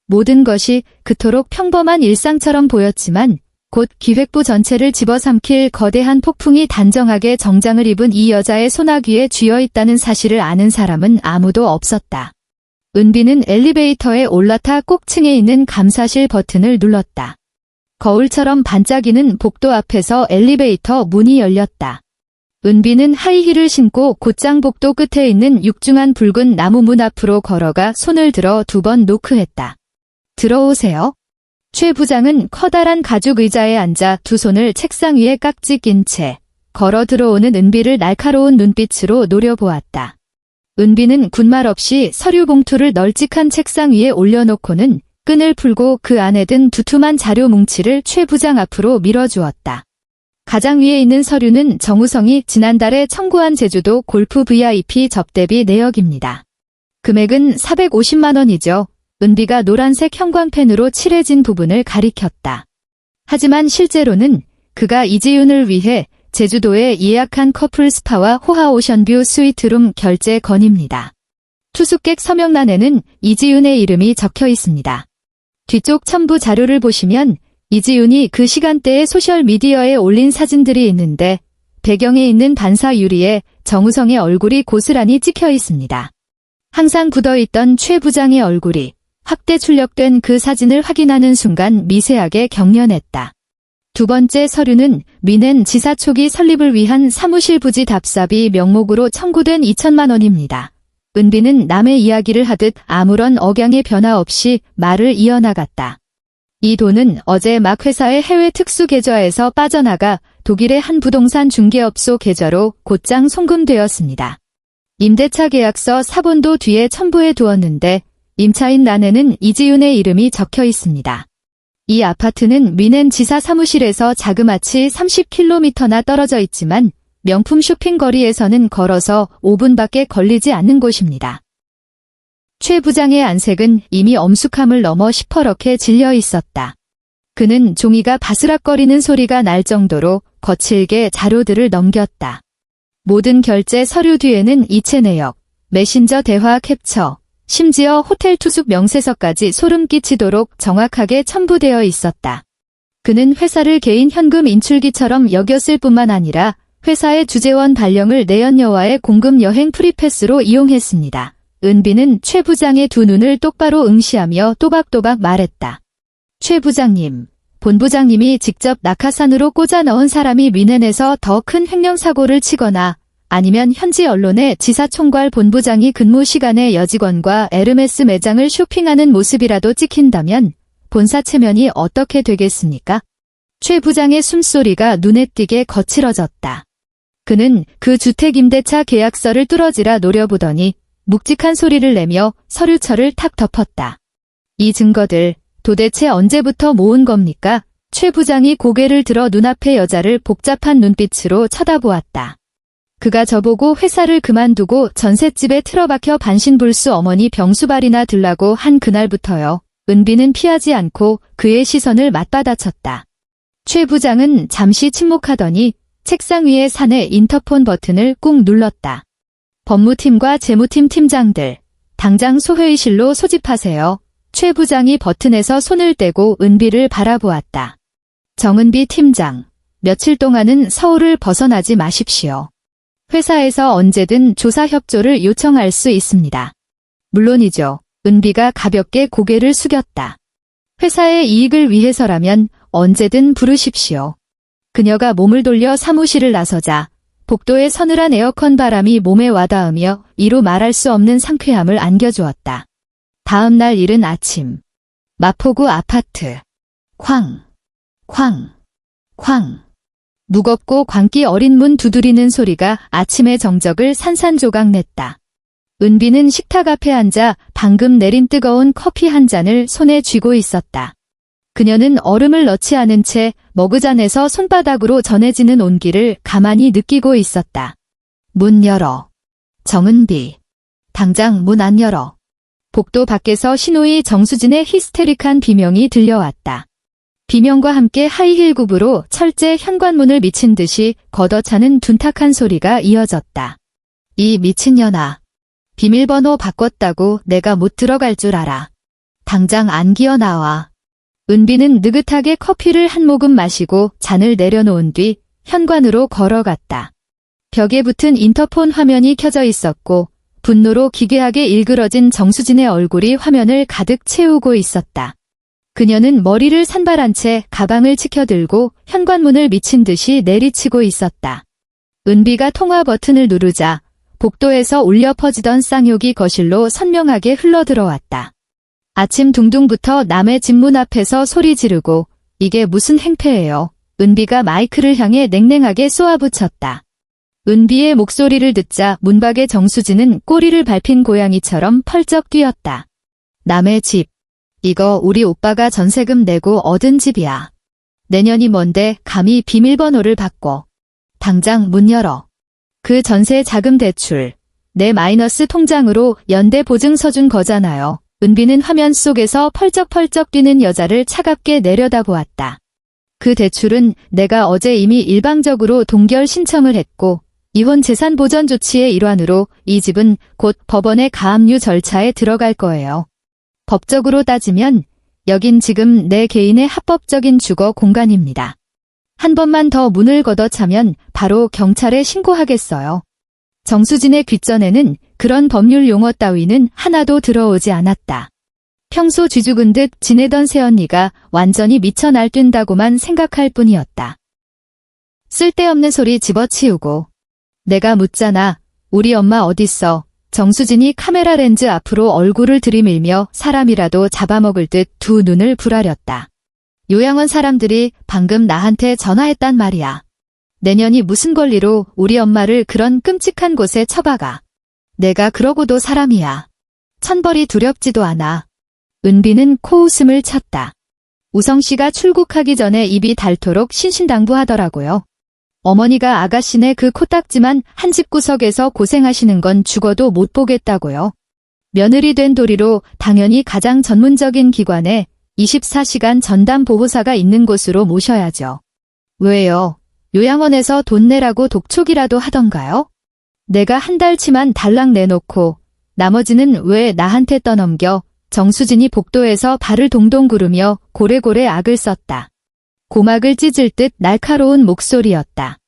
모든 것이 그토록 평범한 일상처럼 보였지만 곧 기획부 전체를 집어삼킬 거대한 폭풍이 단정하게 정장을 입은 이 여자의 손아귀에 쥐어있다는 사실을 아는 사람은 아무도 없었다. 은비는 엘리베이터에 올라타 꼭층에 있는 감사실 버튼을 눌렀다. 거울처럼 반짝이는 복도 앞에서 엘리베이터 문이 열렸다. 은비는 하이힐을 신고 곧장 복도 끝에 있는 육중한 붉은 나무 문 앞으로 걸어가 손을 들어 2번 노크했다. 들어오세요. 최 부장은 커다란 가죽 의자에 앉아 두 손을 책상 위에 깍지 낀 채 걸어 들어오는 은비를 날카로운 눈빛으로 노려보았다. 은비는 군말 없이 서류 봉투를 널찍한 책상 위에 올려놓고는 끈을 풀고 그 안에 든 두툼한 자료 뭉치를 최 부장 앞으로 밀어주었다. 가장 위에 있는 서류는 정우성이 지난달에 청구한 제주도 골프 VIP 접대비 내역입니다. 금액은 450만 원이죠. 은비가 노란색 형광펜으로 칠해진 부분을 가리켰다. 하지만 실제로는 그가 이지윤을 위해 제주도에 예약한 커플 스파와 호하 오션뷰 스위트룸 결제 건입니다. 투숙객 서명란에는 이지윤의 이름이 적혀 있습니다. 뒤쪽 첨부 자료를 보시면 이지윤이 그 시간대에 소셜미디어에 올린 사진들이 있는데 배경에 있는 반사 유리에 정우성의 얼굴이 고스란히 찍혀 있습니다. 항상 굳어있던 최 부장의 얼굴이 확대 출력된 그 사진을 확인하는 순간 미세하게 경련했다. 두 번째 서류는 민엔 지사 초기 설립을 위한 사무실 부지 답사비 명목으로 청구된 2천만 원입니다. 은비는 남의 이야기를 하듯 아무런 억양의 변화 없이 말을 이어나갔다. 이 돈은 어제 막 회사의 해외 특수 계좌에서 빠져나가 독일의 한 부동산 중개업소 계좌로 곧장 송금되었습니다. 임대차 계약서 사본도 뒤에 첨부해 두었는데 임차인 란에는 이지윤의 이름이 적혀 있습니다. 이 아파트는 민엔 지사 사무실에서 자그마치 30km나 떨어져 있지만 명품 쇼핑 거리에서는 걸어서 5분밖에 걸리지 않는 곳입니다. 최 부장의 안색은 이미 엄숙함을 넘어 시퍼렇게 질려 있었다. 그는 종이가 바스락거리는 소리가 날 정도로 거칠게 자료들을 넘겼다. 모든 결제 서류 뒤에는 이체 내역, 메신저 대화 캡처, 심지어 호텔 투숙 명세서까지 소름 끼치도록 정확하게 첨부되어 있었다. 그는 회사를 개인 현금 인출기처럼 여겼을 뿐만 아니라 회사의 주재원 발령을 내연녀와의 공금 여행 프리패스로 이용했습니다. 은비는 최 부장의 두 눈을 똑바로 응시하며 또박또박 말했다. 최 부장님, 본 부장님이 직접 낙하산으로 꽂아 넣은 사람이 민엔에서 더 큰 횡령사고를 치거나 아니면 현지 언론에 지사총괄 본부장이 근무 시간에 여직원과 에르메스 매장을 쇼핑하는 모습이라도 찍힌다면 본사 체면이 어떻게 되겠습니까? 최 부장의 숨소리가 눈에 띄게 거칠어졌다. 그는 그 주택 임대차 계약서를 뚫어지라 노려보더니 묵직한 소리를 내며 서류철을 탁 덮었다. 이 증거들 도대체 언제부터 모은 겁니까? 최 부장이 고개를 들어 눈앞의 여자를 복잡한 눈빛으로 쳐다보았다. 그가 저보고 회사를 그만두고 전셋집에 틀어박혀 반신불수 어머니 병수발이나 들라고 한 그날부터요. 은비는 피하지 않고 그의 시선을 맞받아쳤다. 최 부장은 잠시 침묵하더니 책상 위에 사내 인터폰 버튼을 꾹 눌렀다. 법무팀과 재무팀 팀장들, 당장 소회의실로 소집하세요. 최 부장이 버튼에서 손을 떼고 은비를 바라보았다. 정은비 팀장, 며칠 동안은 서울을 벗어나지 마십시오. 회사에서 언제든 조사 협조를 요청할 수 있습니다. 물론이죠. 은비가 가볍게 고개를 숙였다. 회사의 이익을 위해서라면 언제든 부르십시오. 그녀가 몸을 돌려 사무실을 나서자 복도의 서늘한 에어컨 바람이 몸에 와닿으며 이루 말할 수 없는 상쾌함을 안겨주었다. 다음 날 이른 아침. 마포구 아파트. 쾅, 쾅, 쾅. 무겁고 광기 어린 문 두드리는 소리가 아침의 정적을 산산조각냈다. 은비는 식탁 앞에 앉아 방금 내린 뜨거운 커피 한 잔을 손에 쥐고 있었다. 그녀는 얼음을 넣지 않은 채 머그잔에서 손바닥으로 전해지는 온기를 가만히 느끼고 있었다. 문 열어. 정은비. 당장 문 안 열어. 복도 밖에서 신호위 정수진의 히스테릭한 비명이 들려왔다. 비명과 함께 하이힐 굽으로 철제 현관문을 미친 듯이 걷어차는 둔탁한 소리가 이어졌다. 이 미친년아. 비밀번호 바꿨다고 내가 못 들어갈 줄 알아. 당장 안 기어 나와. 은비는 느긋하게 커피를 한 모금 마시고 잔을 내려놓은 뒤 현관으로 걸어갔다. 벽에 붙은 인터폰 화면이 켜져 있었고 분노로 기괴하게 일그러진 정수진의 얼굴이 화면을 가득 채우고 있었다. 그녀는 머리를 산발한 채 가방을 치켜들고 현관문을 미친 듯이 내리치고 있었다. 은비가 통화 버튼을 누르자 복도에서 울려 퍼지던 쌍욕이 거실로 선명하게 흘러들어왔다. 아침 둥둥부터 남의 집 문 앞에서 소리 지르고 이게 무슨 행패예요. 은비가 마이크를 향해 냉랭하게 쏘아붙였다. 은비의 목소리를 듣자 문밖의 정수진은 꼬리를 밟힌 고양이처럼 펄쩍 뛰었다. 남의 집. 이거 우리 오빠가 전세금 내고 얻은 집이야. 내년이 뭔데 감히 비밀번호를 바꿔. 당장 문 열어. 그 전세 자금 대출. 내 마이너스 통장으로 연대 보증서 준 거잖아요. 은비는 화면 속에서 펄쩍펄쩍 뛰는 여자를 차갑게 내려다보았다. 그 대출은 내가 어제 이미 일방적으로 동결 신청을 했고 이혼 재산 보전 조치의 일환으로 이 집은 곧 법원의 가압류 절차에 들어갈 거예요. 법적으로 따지면 여긴 지금 내 개인의 합법적인 주거 공간입니다. 한 번만 더 문을 걷어차면 바로 경찰에 신고하겠어요. 정수진의 귓전에는 그런 법률 용어 따위는 하나도 들어오지 않았다. 평소 쥐죽은 듯 지내던 새언니가 완전히 미쳐 날뛴다고만 생각할 뿐이었다. 쓸데없는 소리 집어치우고. 내가 묻잖아. 우리 엄마 어딨어? 정수진이 카메라 렌즈 앞으로 얼굴을 들이밀며 사람이라도 잡아먹을 듯 두 눈을 부라렸다. 요양원 사람들이 방금 나한테 전화했단 말이야. 내년이 무슨 권리로 우리 엄마를 그런 끔찍한 곳에 처박아. 내가 그러고도 사람이야. 천벌이 두렵지도 않아. 은비는 코웃음을 쳤다. 우성씨가 출국하기 전에 입이 닳도록 신신당부하더라고요. 어머니가 아가씨네 그 코딱지만 한 집 구석에서 고생하시는 건 죽어도 못 보겠다고요. 며느리 된 도리로 당연히 가장 전문적인 기관에 24시간 전담 보호사가 있는 곳으로 모셔야죠. 왜요? 요양원에서 돈 내라고 독촉이라도 하던가요? 내가 한 달치만 달랑 내놓고 나머지는 왜 나한테 떠넘겨? 정수진이 복도에서 발을 동동 구르며 고래고래 악을 썼다. 고막을 찢을 듯 날카로운 목소리였다.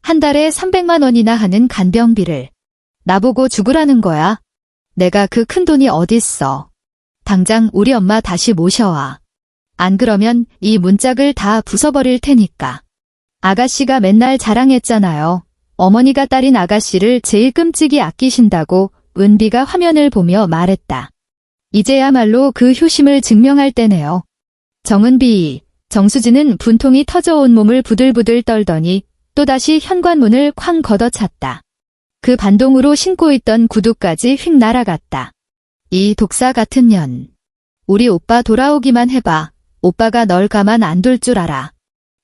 한 달에 300만 원이나 하는 간병비를 나보고 죽으라는 거야. 내가 그 큰 돈이 어딨어. 당장 우리 엄마 다시 모셔와. 안 그러면 이 문짝을 다 부숴버릴 테니까. 아가씨가 맨날 자랑했잖아요. 어머니가 딸인 아가씨를 제일 끔찍이 아끼신다고. 은비가 화면을 보며 말했다. 이제야말로 그 효심을 증명할 때네요. 정은비. 정수진은 분통이 터져온 몸을 부들부들 떨더니 또다시 현관문을 쾅 걷어찼다. 그 반동으로 신고 있던 구두까지 휙 날아갔다. 이 독사 같은 년. 우리 오빠 돌아오기만 해봐. 오빠가 널 가만 안 둘 줄 알아.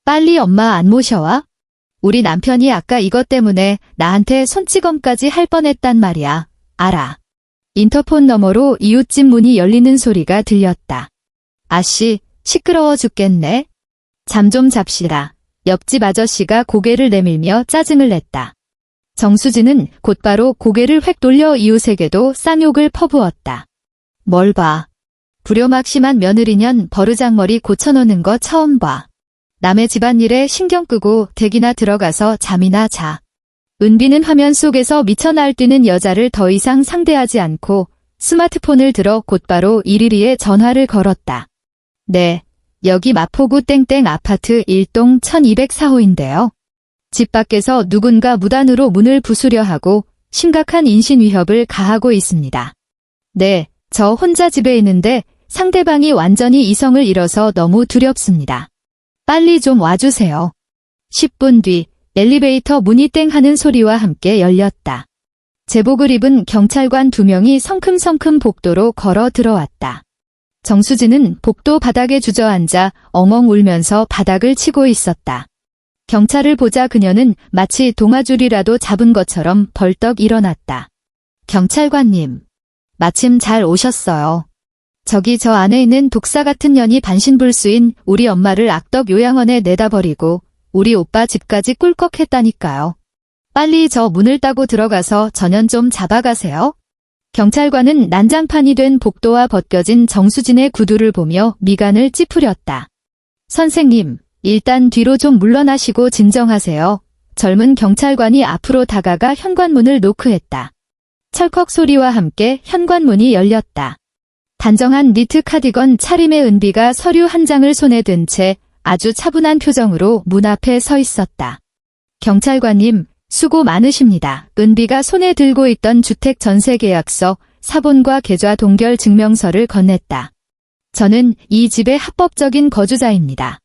빨리 엄마 안 모셔와? 우리 남편이 아까 이것 때문에 나한테 손찌검까지 할 뻔했단 말이야. 알아. 인터폰 너머로 이웃집 문이 열리는 소리가 들렸다. 아씨, 시끄러워 죽겠네. 잠 좀 잡시라. 옆집 아저씨가 고개를 내밀며 짜증을 냈다. 정수진은 곧바로 고개를 획 돌려 이웃에게도 쌍욕을 퍼부었다. 뭘 봐. 불효막심한 며느리년 버르장머리 고쳐놓는 거 처음 봐. 남의 집안일에 신경 끄고 댁이나 들어가서 잠이나 자. 은비는 화면 속에서 미쳐 날뛰는 여자를 더 이상 상대하지 않고 스마트폰을 들어 곧바로 112에 전화를 걸었다. 네, 여기 마포구 땡땡 아파트 1동 1204호인데요. 집 밖에서 누군가 무단으로 문을 부수려 하고 심각한 인신 위협을 가하고 있습니다. 네, 저 혼자 집에 있는데 상대방이 완전히 이성을 잃어서 너무 두렵습니다. 빨리 좀 와주세요. 10분 뒤 엘리베이터 문이 땡 하는 소리와 함께 열렸다. 제복을 입은 경찰관 2명이 성큼성큼 복도로 걸어 들어왔다. 정수진은 복도 바닥에 주저앉아 엉엉 울면서 바닥을 치고 있었다. 경찰을 보자 그녀는 마치 동아줄이라도 잡은 것처럼 벌떡 일어났다. 경찰관님, 마침 잘 오셨어요. 저기 저 안에 있는 독사 같은 년이 반신불수인 우리 엄마를 악덕 요양원에 내다버리고 우리 오빠 집까지 꿀꺽했다니까요. 빨리 저 문을 따고 들어가서 저년 좀 잡아가세요. 경찰관은 난장판이 된 복도와 벗겨진 정수진의 구두를 보며 미간을 찌푸렸다. 선생님, 일단 뒤로 좀 물러나시고 진정하세요. 젊은 경찰관이 앞으로 다가가 현관문을 노크했다. 철컥 소리와 함께 현관문이 열렸다. 단정한 니트 카디건 차림의 은비가 서류 한 장을 손에 든 채 아주 차분한 표정으로 문 앞에 서 있었다. 경찰관님, 수고 많으십니다. 은비가 손에 들고 있던 주택 전세 계약서, 사본과 계좌 동결 증명서를 건넸다. 저는 이 집의 합법적인 거주자입니다.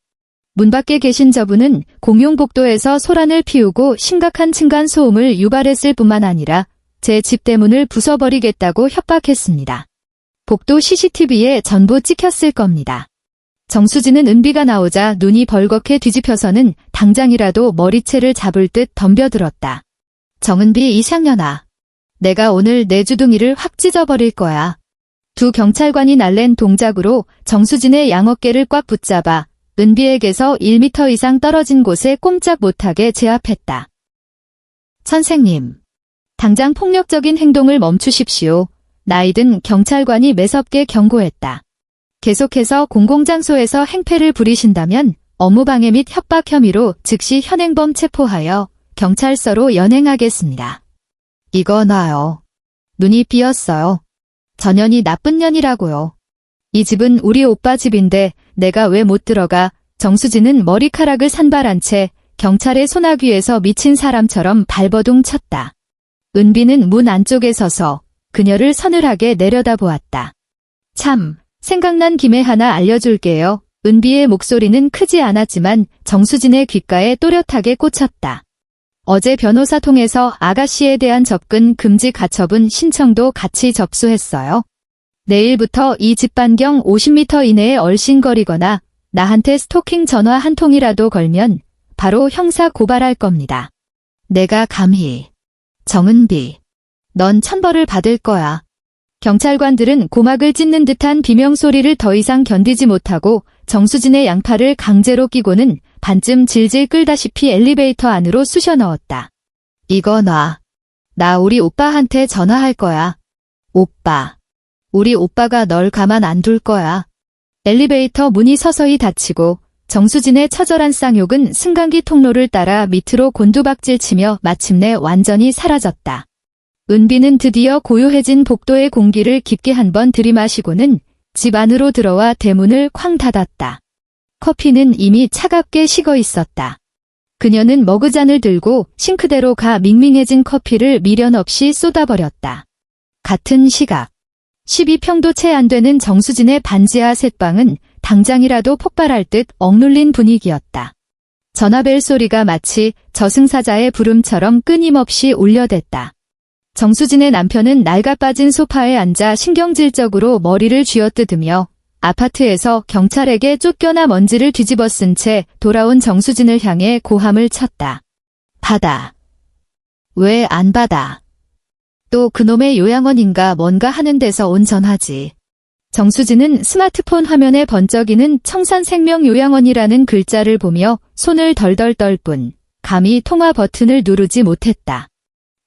문 밖에 계신 저분은 공용 복도에서 소란을 피우고 심각한 층간 소음을 유발했을 뿐만 아니라 제 집 대문을 부숴버리겠다고 협박했습니다. 복도 CCTV에 전부 찍혔을 겁니다. 정수진은 은비가 나오자 눈이 벌겋게 뒤집혀서는 당장이라도 머리채를 잡을 듯 덤벼들었다. 정은비 이상년아. 내가 오늘 내 주둥이를 확 찢어버릴 거야. 두 경찰관이 날랜 동작으로 정수진의 양어깨를 꽉 붙잡아 은비에게서 1m 이상 떨어진 곳에 꼼짝 못하게 제압했다. 선생님. 당장 폭력적인 행동을 멈추십시오. 나이든 경찰관이 매섭게 경고했다. 계속해서 공공장소에서 행패를 부리신다면 업무방해 및 협박 혐의로 즉시 현행범 체포하여 경찰서로 연행하겠습니다. 이거 놔요. 눈이 삐었어요. 전현이 나쁜 년이라고요. 이 집은 우리 오빠 집인데 내가 왜 못 들어가? 정수진은 머리카락을 산발한 채 경찰의 소나귀에서 미친 사람처럼 발버둥 쳤다. 은비는 문 안쪽에 서서 그녀를 서늘하게 내려다보았다. 참, 생각난 김에 하나 알려줄게요. 은비의 목소리는 크지 않았지만 정수진의 귓가에 또렷하게 꽂혔다. 어제 변호사 통해서 아가씨에 대한 접근 금지 가처분 신청도 같이 접수했어요. 내일부터 이 집 반경 50m 이내에 얼씬거리거나 나한테 스토킹 전화 한 통이라도 걸면 바로 형사 고발할 겁니다. 내가 감히. 정은비. 넌 천벌을 받을 거야. 경찰관들은 고막을 찢는 듯한 비명소리를 더 이상 견디지 못하고 정수진의 양팔을 강제로 끼고는 반쯤 질질 끌다시피 엘리베이터 안으로 쑤셔 넣었다. 이거 놔. 나 우리 오빠한테 전화할 거야. 오빠. 우리 오빠가 널 가만 안 둘 거야. 엘리베이터 문이 서서히 닫히고 정수진의 처절한 쌍욕은 승강기 통로를 따라 밑으로 곤두박질치며 마침내 완전히 사라졌다. 은비는 드디어 고요해진 복도의 공기를 깊게 한번 들이마시고는 집 안으로 들어와 대문을 쾅 닫았다. 커피는 이미 차갑게 식어 있었다. 그녀는 머그잔을 들고 싱크대로 가 밍밍해진 커피를 미련 없이 쏟아버렸다. 같은 시각. 12평도 채 안 되는 정수진의 반지하 셋방은 당장이라도 폭발할 듯 억눌린 분위기였다. 전화벨 소리가 마치 저승사자의 부름처럼 끊임없이 울려댔다. 정수진의 남편은 낡아빠진 소파에 앉아 신경질적으로 머리를 쥐어뜯으며 아파트에서 경찰에게 쫓겨나 먼지를 뒤집어 쓴 채 돌아온 정수진을 향해 고함을 쳤다. 받아. 왜 안 받아? 또 그놈의 요양원인가 뭔가 하는 데서 온 전화지. 정수진은 스마트폰 화면에 번쩍이는 청산생명요양원이라는 글자를 보며 손을 덜덜 떨 뿐 감히 통화 버튼을 누르지 못했다.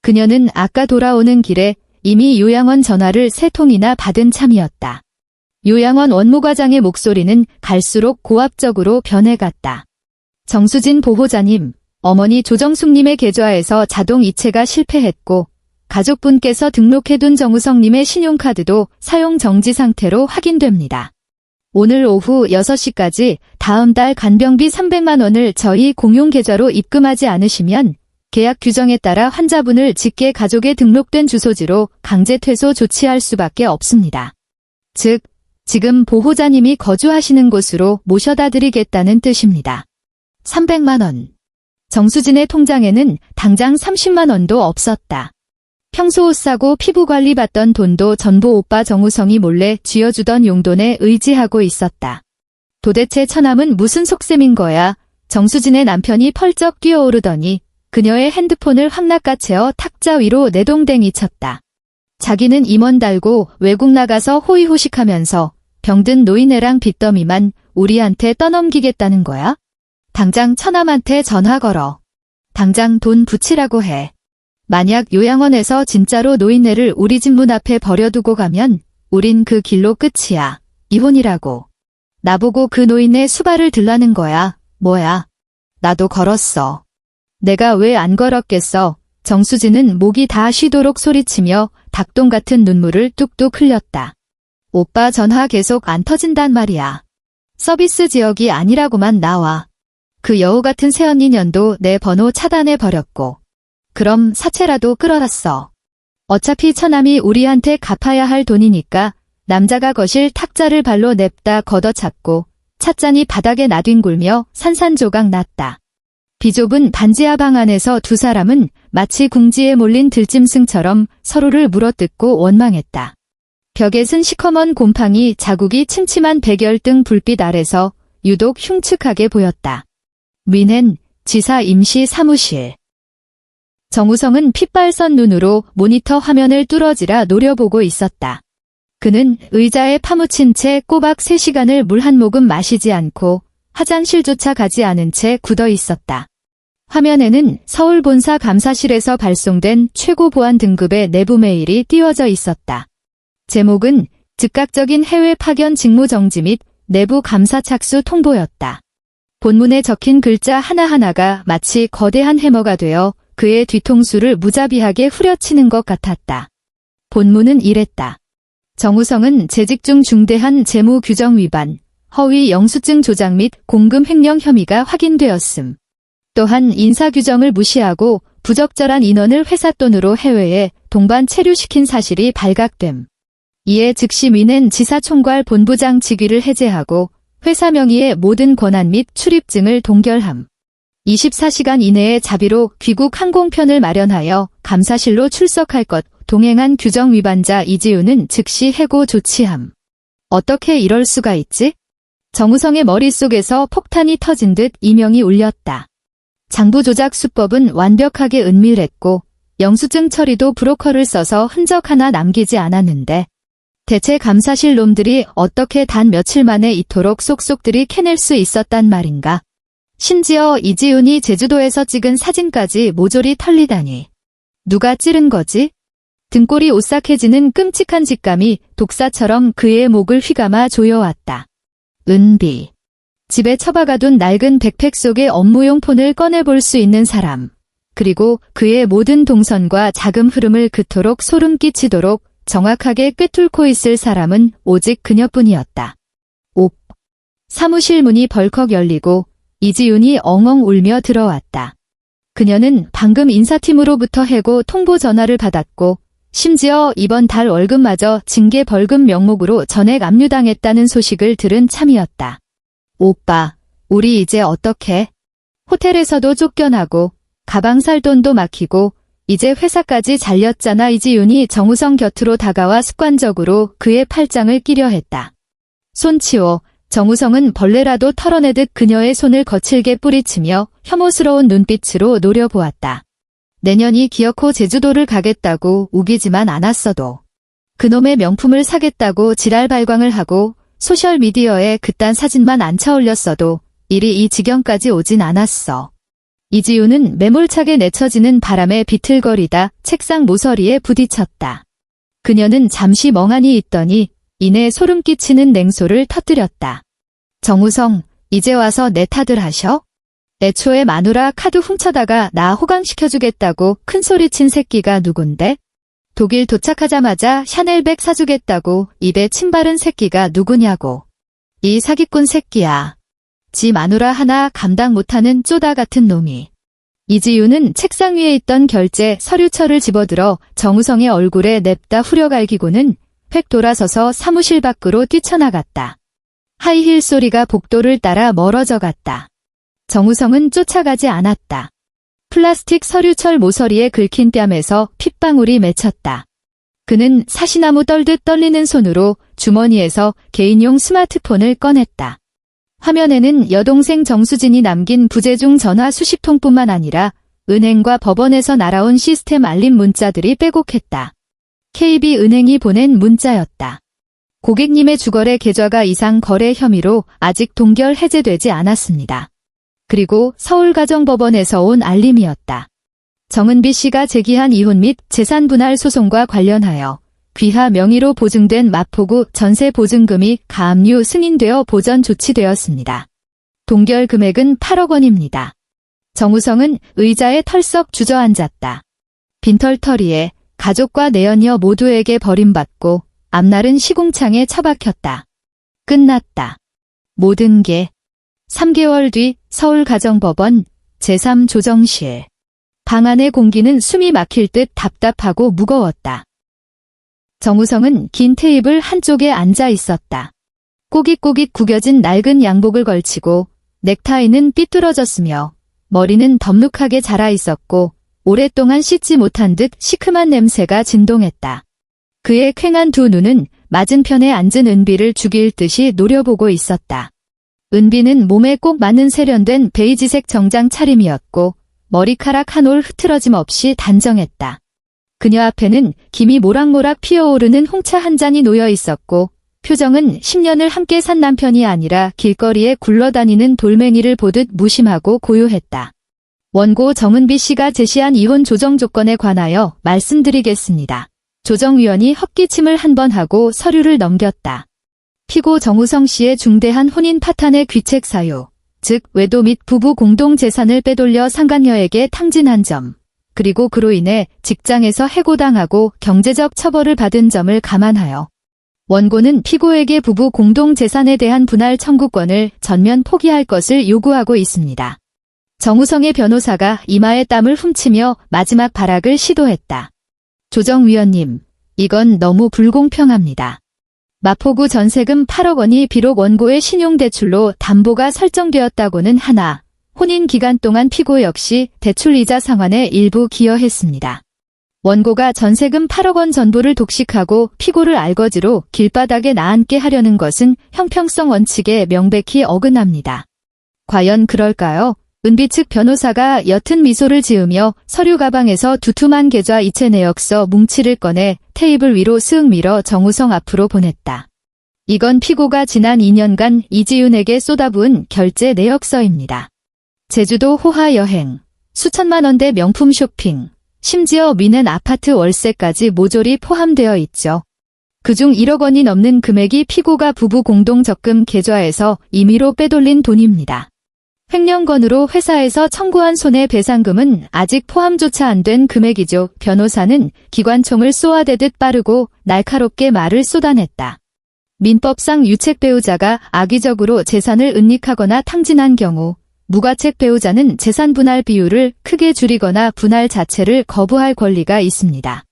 그녀는 아까 돌아오는 길에 이미 요양원 전화를 3통이나 받은 참이었다. 요양원 원무과장의 목소리는 갈수록 고압적으로 변해갔다. 정수진 보호자님, 어머니 조정숙님의 계좌에서 자동 이체가 실패했고 가족분께서 등록해둔 정우성님의 신용카드도 사용 정지 상태로 확인됩니다. 오늘 오후 6시까지 다음 달 간병비 300만 원을 저희 공용 계좌로 입금하지 않으시면 계약 규정에 따라 환자분을 직계 가족에 등록된 주소지로 강제 퇴소 조치할 수밖에 없습니다. 즉, 지금 보호자님이 거주하시는 곳으로 모셔다 드리겠다는 뜻입니다. 300만 원. 정수진의 통장에는 당장 30만 원도 없었다. 평소 옷 사고 피부 관리 받던 돈도 전부 오빠 정우성이 몰래 쥐어주던 용돈에 의지하고 있었다. 도대체 처남은 무슨 속셈인 거야? 정수진의 남편이 펄쩍 뛰어오르더니 그녀의 핸드폰을 확 낚아채어 탁자 위로 내동댕이 쳤다. 자기는 임원 달고 외국 나가서 호의호식하면서 병든 노인네랑 빚더미만 우리한테 떠넘기겠다는 거야? 당장 처남한테 전화 걸어. 당장 돈 붙이라고 해. 만약 요양원에서 진짜로 노인네를 우리 집 문 앞에 버려두고 가면 우린 그 길로 끝이야. 이혼이라고. 나보고 그 노인네 수발을 들라는 거야. 뭐야. 나도 걸었어. 내가 왜 안 걸었겠어. 정수진은 목이 다 쉬도록 소리치며 닭똥 같은 눈물을 뚝뚝 흘렸다. 오빠 전화 계속 안 터진단 말이야. 서비스 지역이 아니라고만 나와. 그 여우 같은 새언니 년도 내 번호 차단해버렸고. 그럼 사채라도 끌어놨어. 어차피 처남이 우리한테 갚아야 할 돈이니까 남자가 거실 탁자를 발로 냅다 걷어찼고 찻잔이 바닥에 나뒹굴며 산산조각 났다. 비좁은 반지하 방 안에서 두 사람은 마치 궁지에 몰린 들짐승처럼 서로를 물어뜯고 원망했다. 벽에 쓴 시커먼 곰팡이 자국이 침침한 백열등 불빛 아래서 유독 흉측하게 보였다. 위는 지사 임시 사무실. 정우성은 핏발선 눈으로 모니터 화면을 뚫어지라 노려보고 있었다. 그는 의자에 파묻힌 채 꼬박 3시간을 물 한 모금 마시지 않고 화장실조차 가지 않은 채 굳어 있었다. 화면에는 서울 본사 감사실에서 발송된 최고 보안 등급의 내부 메일이 띄워져 있었다. 제목은 즉각적인 해외 파견 직무 정지 및 내부 감사 착수 통보였다. 본문에 적힌 글자 하나하나가 마치 거대한 해머가 되어 그의 뒤통수를 무자비하게 후려치는 것 같았다. 본문은 이랬다. 정우성은 재직 중 중대한 재무 규정 위반, 허위 영수증 조작 및 공금 횡령 혐의가 확인되었음. 또한 인사 규정을 무시하고 부적절한 인원을 회사 돈으로 해외에 동반 체류시킨 사실이 발각됨. 이에 즉시 위낸 지사총괄 본부장 직위를 해제하고 회사 명의의 모든 권한 및 출입증을 동결함. 24시간 이내에 자비로 귀국 항공편을 마련하여 감사실로 출석할 것, 동행한 규정 위반자 이지우는 즉시 해고 조치함. 어떻게 이럴 수가 있지? 정우성의 머릿속에서 폭탄이 터진 듯 이명이 울렸다. 장부 조작 수법은 완벽하게 은밀했고 영수증 처리도 브로커를 써서 흔적 하나 남기지 않았는데 대체 감사실 놈들이 어떻게 단 며칠 만에 이토록 쏙쏙들이 캐낼 수 있었단 말인가? 심지어 이지훈이 제주도에서 찍은 사진까지 모조리 털리다니. 누가 찌른 거지? 등골이 오싹해지는 끔찍한 직감이 독사처럼 그의 목을 휘감아 조여왔다. 은비. 집에 처박아둔 낡은 백팩 속의 업무용 폰을 꺼내볼 수 있는 사람. 그리고 그의 모든 동선과 자금 흐름을 그토록 소름 끼치도록 정확하게 꿰뚫고 있을 사람은 오직 그녀뿐이었다. 옵. 사무실 문이 벌컥 열리고 이지윤이 엉엉 울며 들어왔다. 그녀는 방금 인사팀으로부터 해고 통보 전화를 받았고 심지어 이번 달 월급마저 징계 벌금 명목으로 전액 압류당했다는 소식을 들은 참이었다. 오빠, 우리 이제 어떡해? 호텔에서도 쫓겨나고 가방 살 돈도 막히고 이제 회사까지 잘렸잖아. 이지윤이 정우성 곁으로 다가와 습관적으로 그의 팔짱을 끼려 했다. 손 치워. 정우성은 벌레라도 털어내듯 그녀의 손을 거칠게 뿌리치며 혐오스러운 눈빛으로 노려보았다. 내년이 기어코 제주도를 가겠다고 우기지만 않았어도 그놈의 명품을 사겠다고 지랄 발광을 하고 소셜미디어에 그딴 사진만 안 차올렸어도 일이 이 지경까지 오진 않았어. 이지우는 매몰차게 내쳐지는 바람에 비틀거리다 책상 모서리에 부딪혔다. 그녀는 잠시 멍하니 있더니 이내 소름 끼치는 냉소를 터뜨렸다. 정우성, 이제 와서 내 탓을 하셔? 애초에 마누라 카드 훔쳐다가 나 호강시켜주겠다고 큰소리친 새끼가 누군데? 독일 도착하자마자 샤넬백 사주겠다고 입에 침 바른 새끼가 누구냐고. 이 사기꾼 새끼야. 지 마누라 하나 감당 못하는 쪼다 같은 놈이. 이지윤은 책상 위에 있던 결제 서류철을 집어들어 정우성의 얼굴에 냅다 후려갈기고는 획 돌아서서 사무실 밖으로 뛰쳐나갔다. 하이힐 소리가 복도를 따라 멀어져 갔다. 정우성은 쫓아가지 않았다. 플라스틱 서류철 모서리에 긁힌 뺨에서 핏방울이 맺혔다. 그는 사시나무 떨듯 떨리는 손으로 주머니에서 개인용 스마트폰을 꺼냈다. 화면에는 여동생 정수진이 남긴 부재중 전화 수십 통뿐만 아니라 은행과 법원에서 날아온 시스템 알림 문자들이 빼곡했다. KB은행이 보낸 문자였다. 고객님의 주거래 계좌가 이상 거래 혐의로 아직 동결 해제되지 않았습니다. 그리고 서울가정법원에서 온 알림이었다. 정은비 씨가 제기한 이혼 및 재산 분할 소송과 관련하여 귀하 명의로 보증된 마포구 전세 보증금이 가압류 승인되어 보전 조치되었습니다. 동결 금액은 8억 원입니다. 정우성은 의자에 털썩 주저앉았다. 빈털터리에 가족과 내연녀 모두에게 버림받고 앞날은 시궁창에 처박혔다. 끝났다. 모든 게. 3개월 뒤 서울가정법원 제3조정실. 방 안의 공기는 숨이 막힐 듯 답답하고 무거웠다. 정우성은 긴 테이블 한쪽에 앉아 있었다. 꼬깃꼬깃 구겨진 낡은 양복을 걸치고 넥타이는 삐뚤어졌으며 머리는 덥룩하게 자라 있었고 오랫동안 씻지 못한 듯 시큼한 냄새가 진동했다. 그의 퀭한 두 눈은 맞은편에 앉은 은비를 죽일 듯이 노려보고 있었다. 은비는 몸에 꼭 맞는 세련된 베이지색 정장 차림이었고 머리카락 한 올 흐트러짐 없이 단정했다. 그녀 앞에는 김이 모락모락 피어오르는 홍차 한 잔이 놓여 있었고 표정은 10년을 함께 산 남편이 아니라 길거리에 굴러다니는 돌멩이를 보듯 무심하고 고요했다. 원고 정은비 씨가 제시한 이혼 조정 조건에 관하여 말씀드리겠습니다. 조정위원이 헛기침을 한 번 하고 서류를 넘겼다. 피고 정우성 씨의 중대한 혼인 파탄의 귀책 사유, 즉 외도 및 부부 공동 재산을 빼돌려 상간녀에게 탕진한 점, 그리고 그로 인해 직장에서 해고당하고 경제적 처벌을 받은 점을 감안하여 원고는 피고에게 부부 공동 재산에 대한 분할 청구권을 전면 포기할 것을 요구하고 있습니다. 정우성의 변호사가 이마에 땀을 훔치며 마지막 발악을 시도했다. 조정위원님, 이건 너무 불공평합니다. 마포구 전세금 8억 원이 비록 원고의 신용대출로 담보가 설정되었다고는 하나 혼인 기간 동안 피고 역시 대출이자 상환에 일부 기여했습니다. 원고가 전세금 8억 원 전부를 독식하고 피고를 알거지로 길바닥에 나앉게 하려는 것은 형평성 원칙에 명백히 어긋납니다. 과연 그럴까요? 은비 측 변호사가 옅은 미소를 지으며 서류 가방에서 두툼한 계좌 이체 내역서 뭉치를 꺼내 테이블 위로 쓱 밀어 정우성 앞으로 보냈다. 이건 피고가 지난 2년간 이지윤에게 쏟아부은 결제 내역서입니다. 제주도 호화 여행, 수천만 원대 명품 쇼핑, 심지어 미넨 아파트 월세까지 모조리 포함되어 있죠. 그중 1억 원이 넘는 금액이 피고가 부부 공동 적금 계좌에서 임의로 빼돌린 돈입니다. 횡령건으로 회사에서 청구한 손해배상금은 아직 포함조차 안 된 금액이죠. 변호사는 기관총을 쏘아대듯 빠르고 날카롭게 말을 쏟아냈다. 민법상 유책 배우자가 악의적으로 재산을 은닉하거나 탕진한 경우 무과책 배우자는 재산 분할 비율을 크게 줄이거나 분할 자체를 거부할 권리가 있습니다.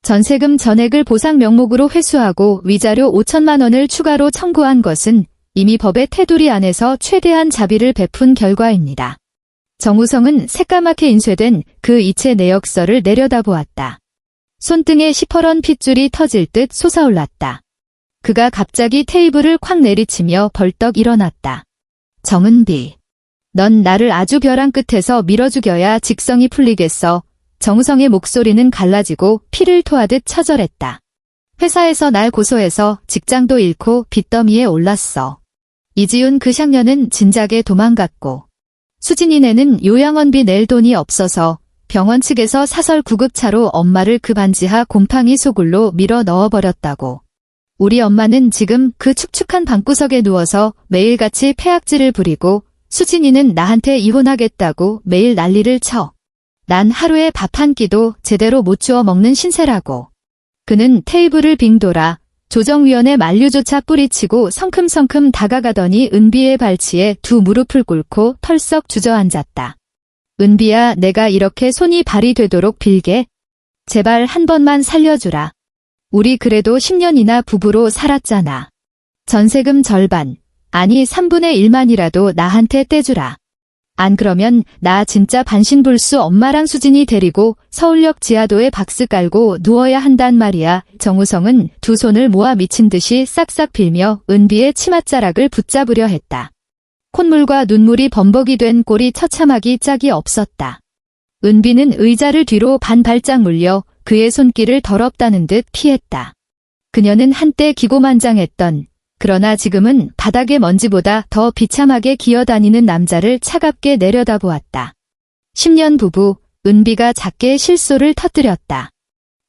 전세금 전액을 보상 명목으로 회수하고 위자료 5천만 원을 추가로 청구한 것은 이미 법의 테두리 안에서 최대한 자비를 베푼 결과입니다. 정우성은 새까맣게 인쇄된 그 이체 내역서를 내려다보았다. 손등에 시퍼런 핏줄이 터질 듯 솟아올랐다. 그가 갑자기 테이블을 콱 내리치며 벌떡 일어났다. 정은비, 넌 나를 아주 벼랑 끝에서 밀어 죽여야 직성이 풀리겠어. 정우성의 목소리는 갈라지고 피를 토하듯 처절했다. 회사에서 날 고소해서 직장도 잃고 빚더미에 올랐어. 이지윤 그 샹년은 진작에 도망갔고 수진이네는 요양원비 낼 돈이 없어서 병원 측에서 사설 구급차로 엄마를 그 반지하 곰팡이 소굴로 밀어 넣어버렸다고. 우리 엄마는 지금 그 축축한 방구석에 누워서 매일같이 폐악질을 부리고 수진이는 나한테 이혼하겠다고 매일 난리를 쳐. 난 하루에 밥 한 끼도 제대로 못 주워 먹는 신세라고. 그는 테이블을 빙 돌아 조정위원의 만류조차 뿌리치고 성큼성큼 다가가더니 은비의 발치에 두 무릎을 꿇고 털썩 주저앉았다. 은비야, 내가 이렇게 손이 발이 되도록 빌게. 제발 한 번만 살려주라. 우리 그래도 10년이나 부부로 살았잖아. 전세금 절반, 아니 3분의 1만이라도 나한테 떼주라. 안 그러면 나 진짜 반신불수 엄마랑 수진이 데리고 서울역 지하도에 박스 깔고 누워야 한단 말이야. 정우성은 두 손을 모아 미친 듯이 싹싹 빌며 은비의 치맛자락을 붙잡으려 했다. 콧물과 눈물이 범벅이 된 꼴이 처참하기 짝이 없었다. 은비는 의자를 뒤로 반 발짝 물려 그의 손길을 더럽다는 듯 피했다. 그녀는 한때 기고만장했던, 그러나 지금은 바닥의 먼지보다 더 비참하게 기어다니는 남자를 차갑게 내려다보았다. 10년 부부, 은비가 작게 실소를 터뜨렸다.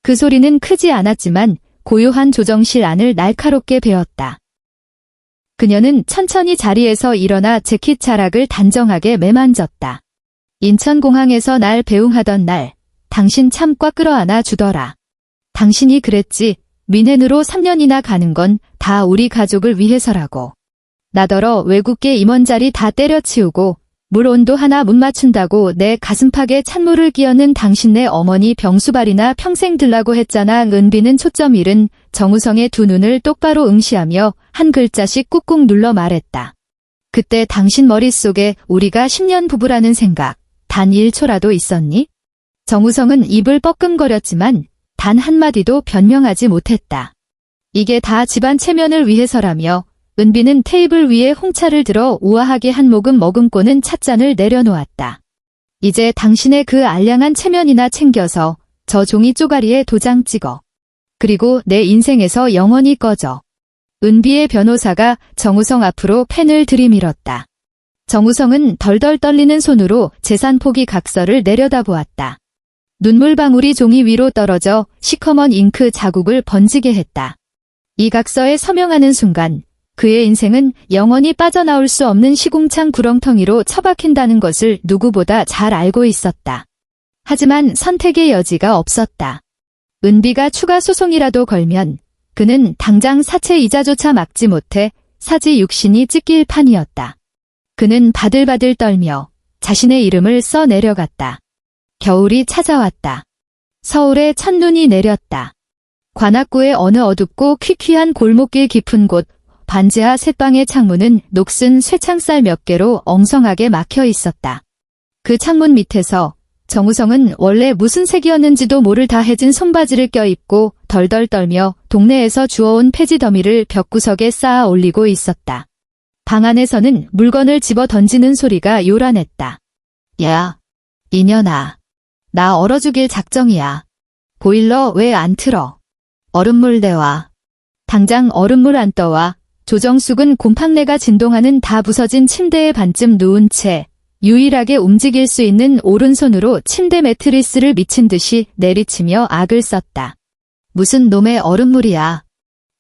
그 소리는 크지 않았지만 고요한 조정실 안을 날카롭게 베었다. 그녀는 천천히 자리에서 일어나 재킷 자락을 단정하게 매만졌다. 인천공항에서 날 배웅하던 날, 당신 참 꽉 끌어안아 주더라. 당신이 그랬지. 민헨으로 3년이나 가는 건 다 우리 가족을 위해서라고. 나더러 외국계 임원 자리 다 때려치우고 물 온도 하나 못 맞춘다고 내 가슴팍에 찬물을 끼얹는 당신네 어머니 병수발이나 평생 들라고 했잖아. 은비는 초점 잃은 정우성의 두 눈을 똑바로 응시하며 한 글자씩 꾹꾹 눌러 말했다. 그때 당신 머릿속에 우리가 10년 부부라는 생각 단 1초라도 있었니? 정우성은 입을 뻐끔거렸지만 단 한마디도 변명하지 못했다. 이게 다 집안 체면을 위해서라며 은비는 테이블 위에 홍차를 들어 우아하게 한 모금 머금고는 찻잔을 내려놓았다. 이제 당신의 그 알량한 체면이나 챙겨서 저 종이 쪼가리에 도장 찍어. 그리고 내 인생에서 영원히 꺼져. 은비의 변호사가 정우성 앞으로 펜을 들이밀었다. 정우성은 덜덜 떨리는 손으로 재산 포기 각서를 내려다보았다. 눈물방울이 종이 위로 떨어져 시커먼 잉크 자국을 번지게 했다. 이 각서에 서명하는 순간 그의 인생은 영원히 빠져나올 수 없는 시궁창 구렁텅이로 처박힌다는 것을 누구보다 잘 알고 있었다. 하지만 선택의 여지가 없었다. 은비가 추가 소송이라도 걸면 그는 당장 사채 이자조차 막지 못해 사지 육신이 찢길 판이었다. 그는 바들바들 떨며 자신의 이름을 써 내려갔다. 겨울이 찾아왔다. 서울에 첫눈이 내렸다. 관악구의 어느 어둡고 퀴퀴한 골목길 깊은 곳 반지하 셋방의 창문은 녹슨 쇠창살 몇 개로 엉성하게 막혀 있었다. 그 창문 밑에서 정우성은 원래 무슨 색이었는지도 모를 다해진 손바지를 껴입고 덜덜 떨며 동네에서 주워온 폐지 더미를 벽구석에 쌓아 올리고 있었다. 방 안에서는 물건을 집어 던지는 소리가 요란했다. 야, 이년아. 나 얼어 죽일 작정이야. 보일러 왜 안 틀어? 얼음물 내와. 당장 얼음물 안 떠와. 조정숙은 곰팡내가 진동하는 다 부서진 침대에 반쯤 누운 채 유일하게 움직일 수 있는 오른손으로 침대 매트리스를 미친 듯이 내리치며 악을 썼다. 무슨 놈의 얼음물이야.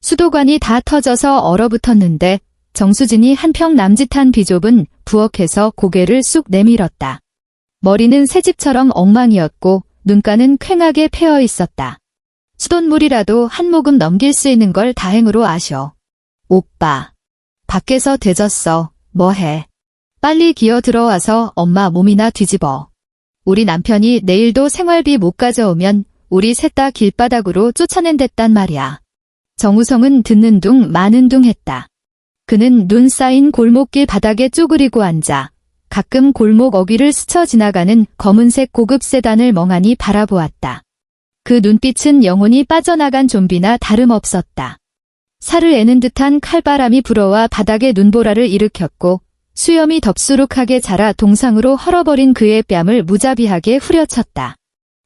수도관이 다 터져서 얼어붙었는데 정수진이 한평 남짓한 비좁은 부엌에서 고개를 쑥 내밀었다. 머리는 새집처럼 엉망이었고 눈가는 퀭하게 패어 있었다. 수돗물이라도 한 모금 넘길 수 있는 걸 다행으로 아셔. 오빠. 밖에서 되졌어. 뭐해. 빨리 기어 들어와서 엄마 몸이나 뒤집어. 우리 남편이 내일도 생활비 못 가져오면 우리 셋 다 길바닥으로 쫓아낸댔단 말이야. 정우성은 듣는 둥 마는 둥 했다. 그는 눈 쌓인 골목길 바닥에 쪼그리고 앉아 가끔 골목 어귀를 스쳐 지나가는 검은색 고급 세단을 멍하니 바라보았다. 그 눈빛은 영혼이 빠져나간 좀비나 다름없었다. 살을 애는 듯한 칼바람이 불어와 바닥에 눈보라를 일으켰고 수염이 덥수룩하게 자라 동상으로 헐어버린 그의 뺨을 무자비하게 후려쳤다.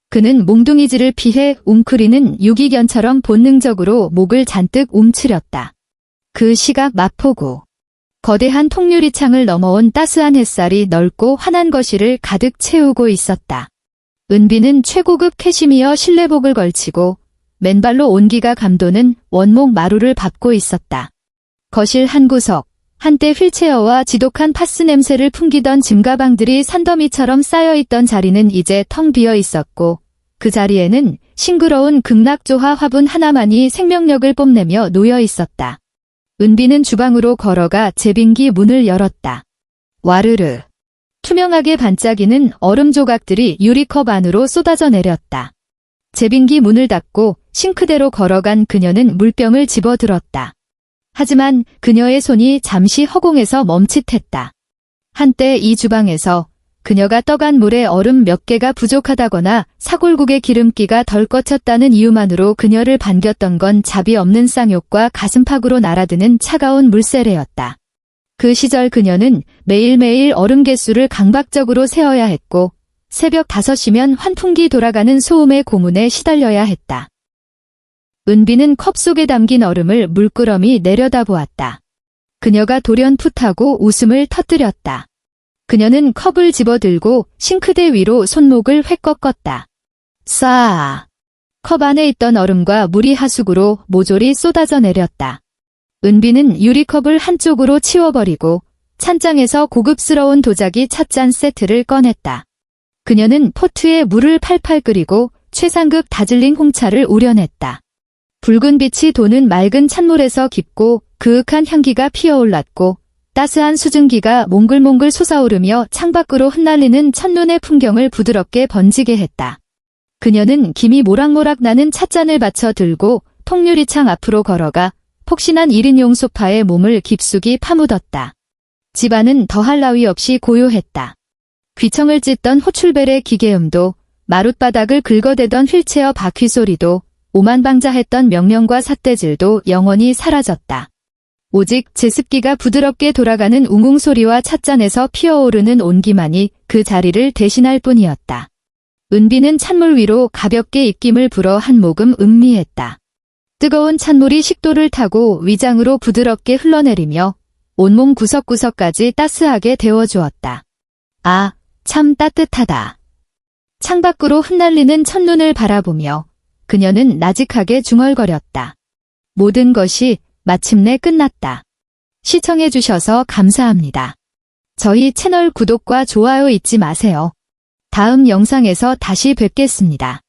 그는 몽둥이질을 피해 웅크리는 유기견처럼 본능적으로 목을 잔뜩 움츠렸다. 그 시각 마포구. 거대한 통유리창을 넘어온 따스한 햇살이 넓고 환한 거실을 가득 채우고 있었다. 은비는 최고급 캐시미어 실내복을 걸치고 맨발로 온기가 감도는 원목 마루를 밟고 있었다. 거실 한 구석, 한때 휠체어와 지독한 파스 냄새를 풍기던 짐가방들이 산더미처럼 쌓여있던 자리는 이제 텅 비어 있었고 그 자리에는 싱그러운 극락조화 화분 하나만이 생명력을 뽐내며 놓여 있었다. 은비는 주방으로 걸어가 제빙기 문을 열었다. 와르르. 투명하게 반짝이는 얼음 조각들이 유리컵 안으로 쏟아져 내렸다. 제빙기 문을 닫고 싱크대로 걸어간 그녀는 물병을 집어들었다. 하지만 그녀의 손이 잠시 허공에서 멈칫했다. 한때 이 주방에서 그녀가 떠간 물에 얼음 몇 개가 부족하다거나 사골국의 기름기가 덜 꺼쳤다는 이유만으로 그녀를 반겼던 건 자비 없는 쌍욕과 가슴팍으로 날아드는 차가운 물세례였다. 그 시절 그녀는 매일매일 얼음 개수를 강박적으로 세어야 했고 새벽 5시면 환풍기 돌아가는 소음의 고문에 시달려야 했다. 은비는 컵 속에 담긴 얼음을 물끄러미 내려다보았다. 그녀가 돌연풋하고 웃음을 터뜨렸다. 그녀는 컵을 집어들고 싱크대 위로 손목을 획 꺾었다. 싸. 컵 안에 있던 얼음과 물이 하수구로 모조리 쏟아져 내렸다. 은비는 유리컵을 한쪽으로 치워버리고 찬장에서 고급스러운 도자기 찻잔 세트를 꺼냈다. 그녀는 포트에 물을 팔팔 끓이고 최상급 다즐링 홍차를 우려냈다. 붉은 빛이 도는 맑은 찬물에서 깊고 그윽한 향기가 피어올랐고 따스한 수증기가 몽글몽글 솟아오르며 창밖으로 흩날리는 첫눈의 풍경을 부드럽게 번지게 했다. 그녀는 김이 모락모락 나는 찻잔을 받쳐 들고 통유리창 앞으로 걸어가 폭신한 1인용 소파에 몸을 깊숙이 파묻었다. 집안은 더할 나위 없이 고요했다. 귀청을 찢던 호출벨의 기계음도, 마룻바닥을 긁어대던 휠체어 바퀴 소리도, 오만방자했던 명령과 삿대질도 영원히 사라졌다. 오직 제습기가 부드럽게 돌아가는 웅웅 소리와 찻잔에서 피어오르는 온기만이 그 자리를 대신할 뿐이었다. 은비는 찬물 위로 가볍게 입김을 불어 한 모금 음미했다. 뜨거운 찬물이 식도를 타고 위장으로 부드럽게 흘러내리며 온몸 구석구석까지 따스하게 데워주었다. 아, 참 따뜻하다. 창밖으로 흩날리는 첫눈을 바라보며 그녀는 나직하게 중얼거렸다. 모든 것이 마침내 끝났다. 시청해주셔서 감사합니다. 저희 채널 구독과 좋아요 잊지 마세요. 다음 영상에서 다시 뵙겠습니다.